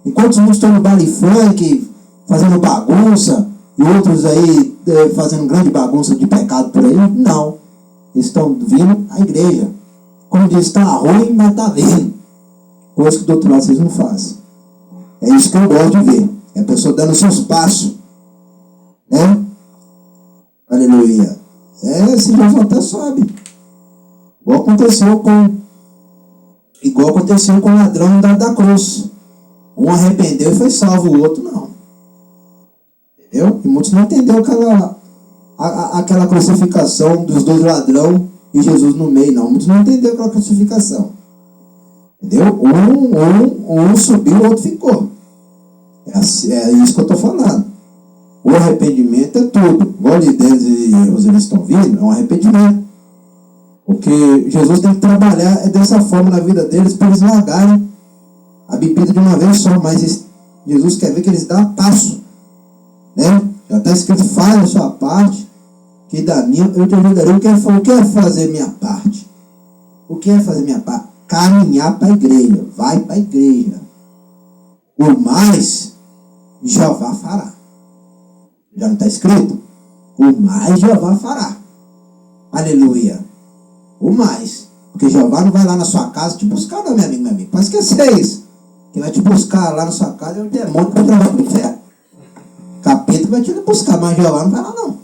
S3: Enquanto uns estão no baile funk, fazendo bagunça, e outros aí fazendo grande bagunça de pecado por aí, não. Eles estão vindo à igreja. Como diz, está ruim, mas está vindo. Coisa que do outro lado vocês não fazem. É isso que eu gosto de ver. É a pessoa dando seus passos. Né? Aleluia. Esse Jesus até sobe. Igual aconteceu com o ladrão da cruz. Um arrependeu e foi salvo, o outro não. Entendeu? E muitos não entenderam aquela crucificação dos dois ladrões e Jesus no meio, não. Muitos não entenderam aquela crucificação. Entendeu? Um subiu, o outro ficou. É isso que eu estou falando. O arrependimento é tudo. Igual de Deus e eles estão vindo, é um arrependimento. Porque Jesus tem que trabalhar dessa forma na vida deles para eles largarem a bebida de uma vez só. Mas Jesus quer ver que eles dão passo. Né? Já está escrito, faz a sua parte, que da minha eu te ajudarei. O que é fazer minha parte? O que é fazer minha parte? Caminhar para a igreja. Vai para a igreja. O mais Jeová fará. Já não está escrito? O mais Jeová fará. Aleluia. O mais. Porque Jeová não vai lá na sua casa te buscar, não, meu amigo. Pode esquecer isso. Quem vai te buscar lá na sua casa é o demônio que vai te levar para o inferno. Capeta vai te buscar, mas Jeová não vai lá, não.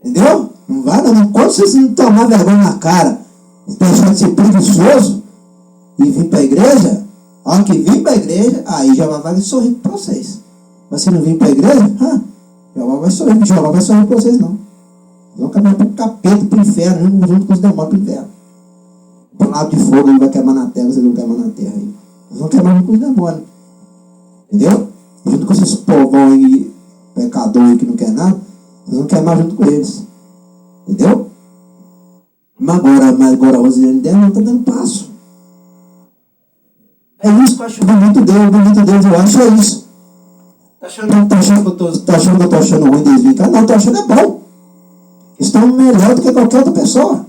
S3: Entendeu? Não vai, não. Enquanto vocês não tomar vergonha na cara, deixar de ser preguiçoso e vir para a igreja, a hora que vir para a igreja, aí Jeová vai sorrir para vocês. Mas se não vir para a igreja, Jeová vai sorrir para vocês, não. Vocês vão caminhar para o capeta, para o inferno, junto com os demônios para o inferno. O lado de fogo ele vai queimar na terra, vocês vão queimar na terra aí. Vocês vão queimar junto com os demônios. Entendeu? Junto com esses povão aí, pecador aí que não quer nada, vocês vão queimar junto com eles. Entendeu? Mas agora a Rosilene dela não está dando passo. É isso que eu acho bonito Deus, eu acho isso. Tá achando que eu estou achando ruim deles vir cá? Não, estou achando é bom. Estão melhor do que qualquer outra pessoa.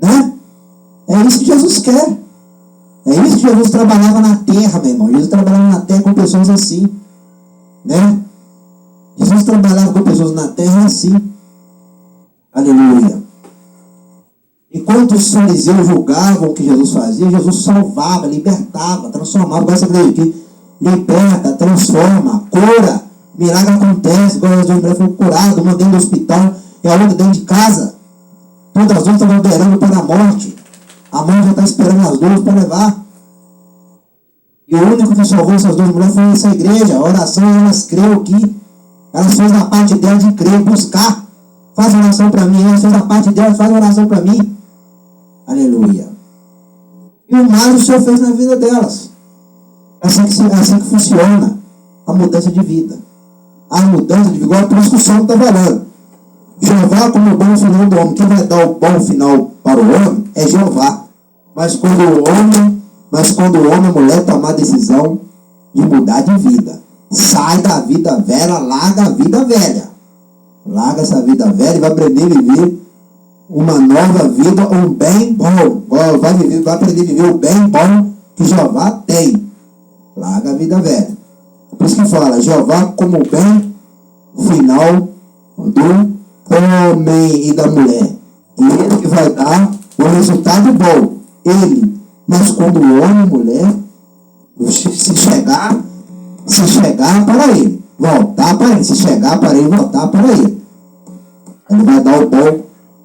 S3: Né? É isso que Jesus quer. É isso que Jesus trabalhava na terra, meu irmão. Jesus trabalhava na terra com pessoas assim. Né? Jesus trabalhava com pessoas na terra assim. Aleluia. Enquanto os fariseus julgavam o que Jesus fazia, Jesus salvava, libertava, transformava. Igual essa igreja aqui. Liberta, transforma, cura. Milagre acontece. Igual as duas mulheres foram curadas, uma dentro do hospital e a outra dentro de casa. Todas as duas estavam operando pela morte. A mãe já está esperando as duas para levar. E o único que salvou essas duas mulheres foi essa igreja. A oração, elas creram aqui. Elas fez a parte delas de crer, buscar. Faz oração para mim. Elas fez a parte delas, faz oração para mim. Aleluia. E o mais o Senhor fez na vida delas. É assim que funciona. a mudança de vida. A mudança de vida, igual por isso que o Salmo está falando. Jeová como o bom final do homem. Quem vai dar o bom final para o homem é Jeová. Mas quando o homem, a mulher tomar a decisão de mudar de vida, sai da vida velha, larga a vida velha. Larga essa vida velha e vai aprender a viver uma nova vida, um bem bom. Vai aprender a viver o bem bom que Jeová tem. Larga a vida velha. Por isso que fala, Jeová como o bem final do homem e da mulher. E ele que vai dar o resultado bom. Ele. Mas quando o homem e mulher se chegar para ele, voltar para ele, se chegar para ele, voltar para ele, ele vai dar o bom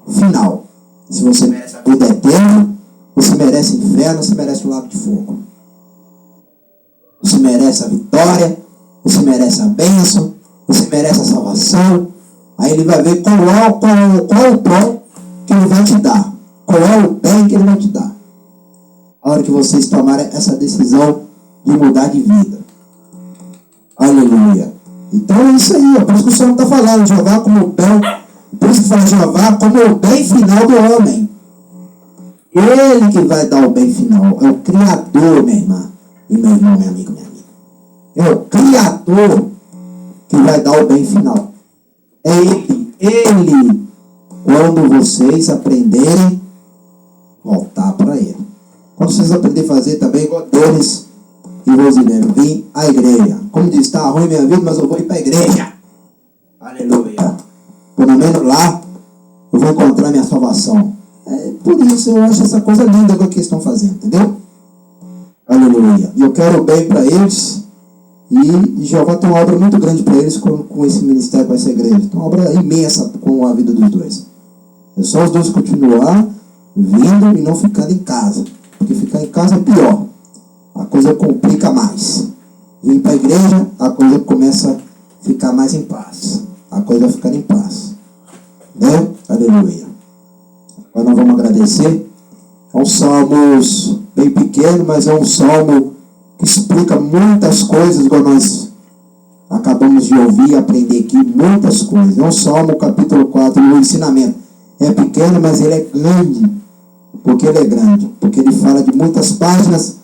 S3: final. Se você merece a vida eterna, você merece inferno, você merece o lago de fogo. Você merece a vitória, você merece a bênção, você merece a salvação. Aí ele vai ver qual é o pão que ele vai te dar, qual é o bem que ele vai te dar. A hora que vocês tomarem essa decisão de mudar de vida. Aleluia. Então é isso aí, por isso que o Senhor está falando, Jeová como o bem, por isso que fala Jeová como o bem final do homem. Ele que vai dar o bem final, é o Criador, minha irmã, e meu irmão, meu amigo, minha amiga. É o Criador que vai dar o bem final. É Ele, quando vocês aprenderem, voltar para Ele. Quando vocês aprenderem a fazer também, igual Denis e Rosilene, vim à igreja. Como diz, está ruim minha vida, mas eu vou ir para a igreja. Aleluia. Pelo menos lá, eu vou encontrar minha salvação. Por isso eu acho essa coisa linda que eles estão fazendo, entendeu? Aleluia. E eu quero o bem para eles. E Jeová tem uma obra muito grande para eles com esse ministério, com essa igreja. Tem uma obra imensa com a vida dos dois. É só os dois continuar vindo e não ficando em casa. Porque ficar em casa é pior. A coisa complica mais. Vir para a igreja, a coisa começa a ficar mais em paz. A coisa vai ficar em paz. Né? Aleluia. Agora nós vamos agradecer. É um salmo bem pequeno, mas é um salmo que explica muitas coisas, igual nós acabamos de ouvir e aprender aqui, muitas coisas. É um salmo, capítulo 4, o ensinamento. É pequeno, mas ele é grande. Porque ele é grande. Porque ele fala de muitas páginas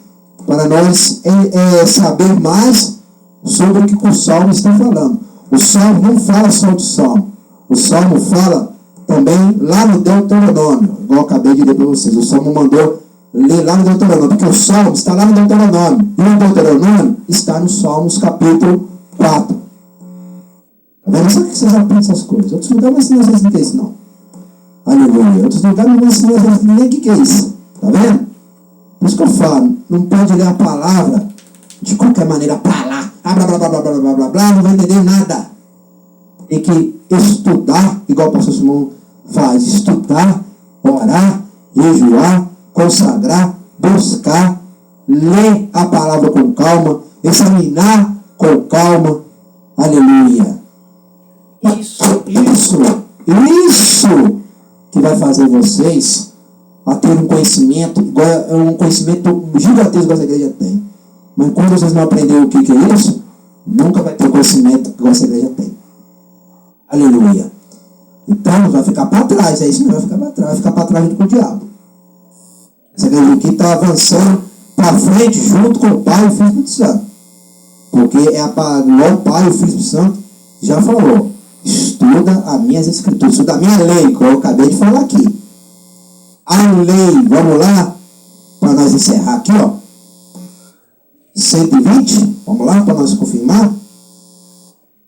S3: para nós saber mais sobre o que o salmo está falando. O salmo não fala só do salmo. O salmo fala também lá no Deuteronômio, igual eu acabei de ler para vocês. O salmo mandou ler lá no Deuteronômio, porque o salmo está lá no Deuteronômio. E o Deuteronômio está no Salmos capítulo 4. Tá vendo? Só que vocês aprendem essas coisas. Outros lugares não ensinam vocês não tem isso, não. Aleluia. Outros lugares não ensinam vocês nem o que é isso. Tá vendo? Por isso que eu falo, não pode ler a palavra de qualquer maneira para lá. Blá, blá, blá, blá, blá, blá, blá, blá, não vai entender nada. Tem que estudar, igual o pastor Simão faz. Estudar, orar, jejuar, consagrar, buscar, ler a palavra com calma, examinar com calma. Aleluia. Isso que vai fazer vocês a ter um conhecimento, um conhecimento gigantesco que essa igreja tem. Mas quando vocês não aprenderem o que é isso, nunca vai ter o conhecimento que essa igreja tem. Aleluia. Então vai ficar para trás, é isso mesmo, vai ficar para trás junto com o diabo. Essa igreja aqui está avançando para frente junto com o Pai e o Filho Espírito Santo. Porque o Pai e o Filho Espírito Santo já falou. Estuda as minhas escrituras, estuda a minha lei, que eu acabei de falar aqui. A lei, vamos lá, para nós encerrar aqui, ó. 120, vamos lá, para nós confirmar.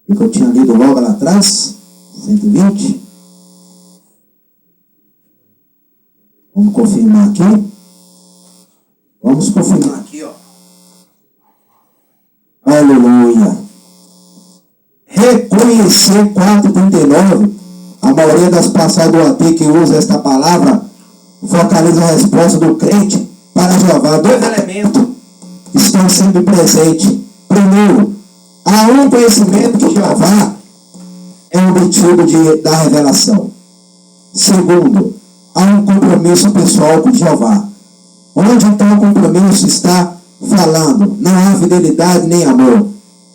S3: O que eu tinha lido logo lá atrás. 120. Vamos confirmar aqui. Vamos confirmar aqui, ó. Aleluia. Reconhecer 4:39. A maioria das passagens do AT que usa esta palavra focaliza a resposta do crente para Jeová. 2 elementos estão sempre presentes. Primeiro, há um conhecimento que Jeová é o motivo da revelação. Segundo, há um compromisso pessoal com Jeová. Onde então o compromisso está falando? Não há fidelidade nem amor.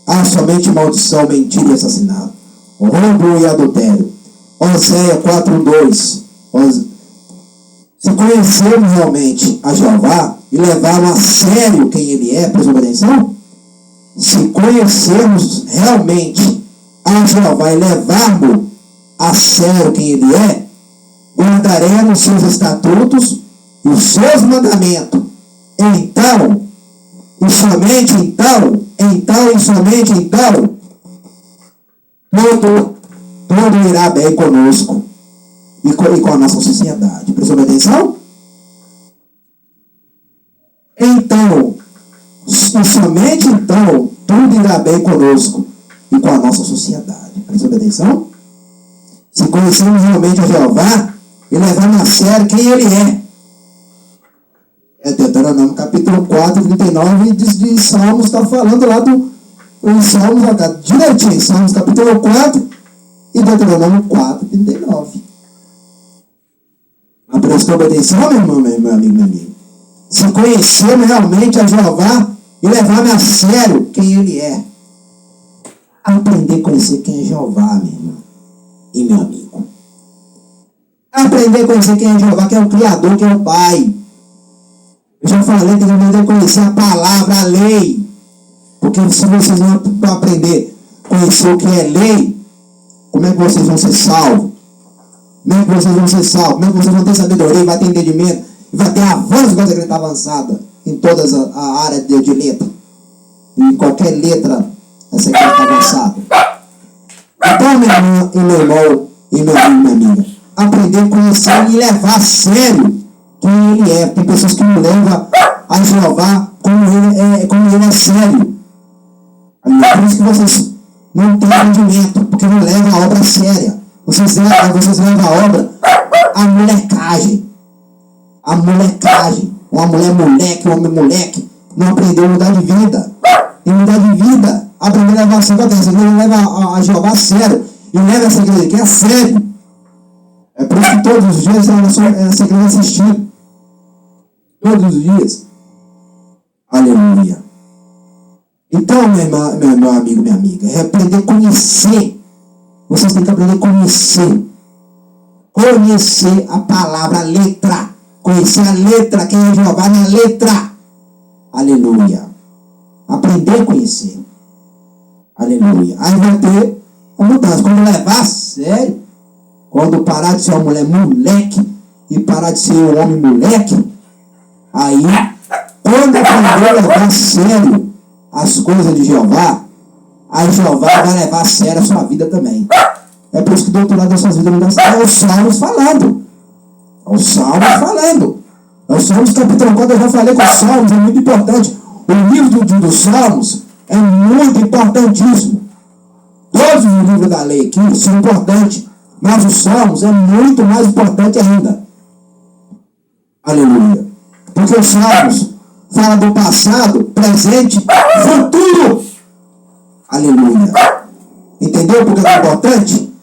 S3: há somente maldição, mentira e assassinato, roubo e adultério. Oséias 4:2. Se conhecermos realmente a Jeová e levarmos a sério quem Ele é, presta atenção? Se conhecermos realmente a Jeová e levarmos a sério quem Ele é, guardaremos seus estatutos e os seus mandamentos. Então, e somente então, e somente então, tudo irá bem conosco e com a nossa sociedade. Prestou atenção? Então, e somente então, tudo irá bem conosco e com a nossa sociedade. Prestou atenção? Se conhecermos realmente a Jeová e levarmos a sério quem Ele é. É Deuteronômio capítulo 4, 39 de Salmos, está falando lá em Salmos, direitinho, Salmos capítulo 4 e Deuteronômio 4, 39. Mas prestou atenção, meu irmão, meu amigo, meu amigo? Se conhecermos realmente a Jeová e levarmos a sério quem Ele é. Aprender a conhecer quem é Jeová, meu irmão e meu amigo. Aprender a conhecer quem é Jeová, que é o Criador, que é o Pai. Eu já falei, tem que aprender a conhecer a palavra, a lei. Porque se vocês não aprender a conhecer o que é lei, como é que vocês vão ser salvos? Como é que vocês vão ser salvos? Como é que vocês vão ter sabedoria, vai ter entendimento, vai ter avanço com a secreta avançada em todas a área de letra? Em qualquer letra, a secreta avançada. Então, minha irmã e meu irmão e meu amigo e minha amiga, aprender a conhecer e levar a sério quem Ele é. Tem pessoas que não levam a Jeová como ele é sério. Por isso que vocês não têm entendimento, porque não levam a obra séria. Vocês levam a obra a molecagem. A molecagem. Uma mulher moleque, um homem moleque, não aprendeu a mudar de vida. E mudar de vida, aprender a levar a sério. Você não leva a Jeová a sério. E leva essa igreja que é sério. É por isso que todos os dias essa igreja assistindo. Todos os dias. Aleluia. Então, meu amigo, minha amiga, é aprender a conhecer. Vocês têm que aprender a conhecer. Conhecer a palavra, a letra. Conhecer a letra, quem é Jeová na letra. Aleluia. Aprender a conhecer. Aleluia. Aí vai ter a mudança. Quando levar a sério, quando parar de ser uma mulher moleque e parar de ser um homem moleque, aí, quando aprender a levar a sério as coisas de Jeová, aí Jeová vai levar a sério a sua vida também. É por isso que do outro lado das suas vidas não dá certo. É os Salmos falando. É os Salmos falando. É os Salmos capítulo 4, eu já falei que os Salmos é muito importante. O livro dos Salmos é muito importantíssimo. Todos os livros da lei aqui são importantes. Mas os Salmos é muito mais importante ainda. Aleluia. Porque os Salmos falam do passado, presente, futuro. Aleluia. Entendeu porque é importante?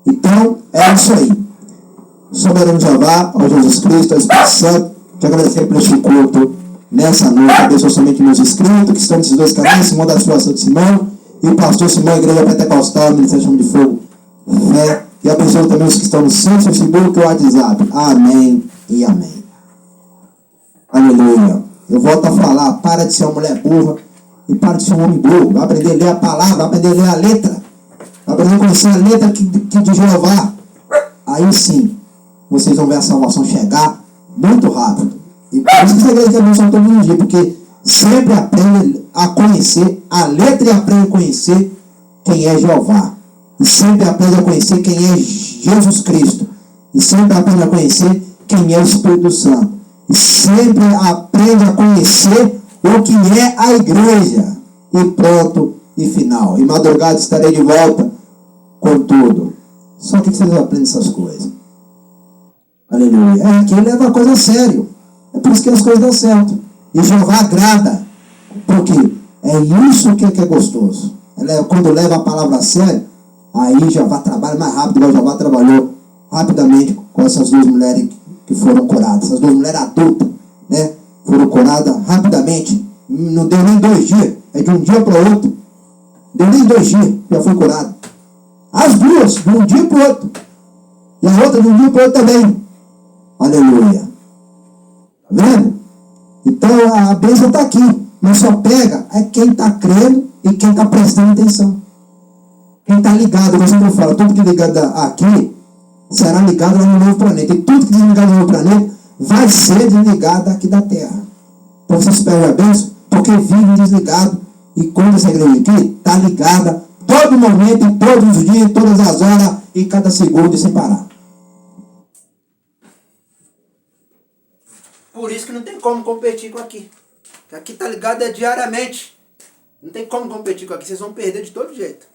S3: Então, é isso aí. Soberano Jeová, ao Jesus Cristo, ao Espírito Santo, te agradecer por este culto nessa noite. Abençoe somente meus inscritos que estão nesses dois canais, Simão da Situação de Simão e o pastor Simão, Igreja Pentecostal, Ministério Chama de Fogo, Fé. E abençoe também os que estão no centro, Facebook e WhatsApp. Amém e amém. Aleluia. Eu volto a falar, para de ser uma mulher burra e para de ser um homem burro. Vai aprender a ler a palavra, vai aprender a ler a letra. Vai aprender a conhecer a letra que de Jeová. Aí sim, vocês vão ver a salvação chegar muito rápido. E por isso que essa igreja não são todos os dias, porque sempre aprende a conhecer a letra e aprende a conhecer quem é Jeová. E sempre aprende a conhecer quem é Jesus Cristo. E sempre aprende a conhecer quem é o Espírito Santo. E sempre aprende a conhecer o que é a igreja. E pronto, e final. Em madrugada estarei de volta com tudo. Só que vocês aprendem essas coisas. Aleluia. É que ele leva a coisa a sério. É por isso que as coisas dão certo. E Jeová agrada. Porque é isso que é gostoso. Quando leva a palavra a sério, aí Jeová trabalha mais rápido, igual Jeová trabalhou rapidamente com essas duas mulheres que foram curadas. Essas duas mulheres adultas, né? Foram curadas rapidamente. Não deu nem 2 dias. É de um dia para o outro. deu nem 2 dias, já foi curado. As duas, de um dia para o outro. E a outra de um dia para o outro também. Aleluia. Tá vendo? Então a bênção está aqui. Mas só pega é quem está crendo e quem está prestando atenção. Quem está ligado, você não fala, tudo que é ligado aqui será ligado lá no novo planeta. E tudo que é desligado no novo planeta vai ser desligado aqui da Terra. Então você espera a bênção, porque vive desligado. E quando essa igreja aqui está ligada, todo momento, em todos os dias, todas as horas, e cada segundo sem parar.
S1: Por isso que não tem como competir com aqui. Porque aqui tá ligado diariamente. Não tem como competir com aqui, vocês vão perder de todo jeito.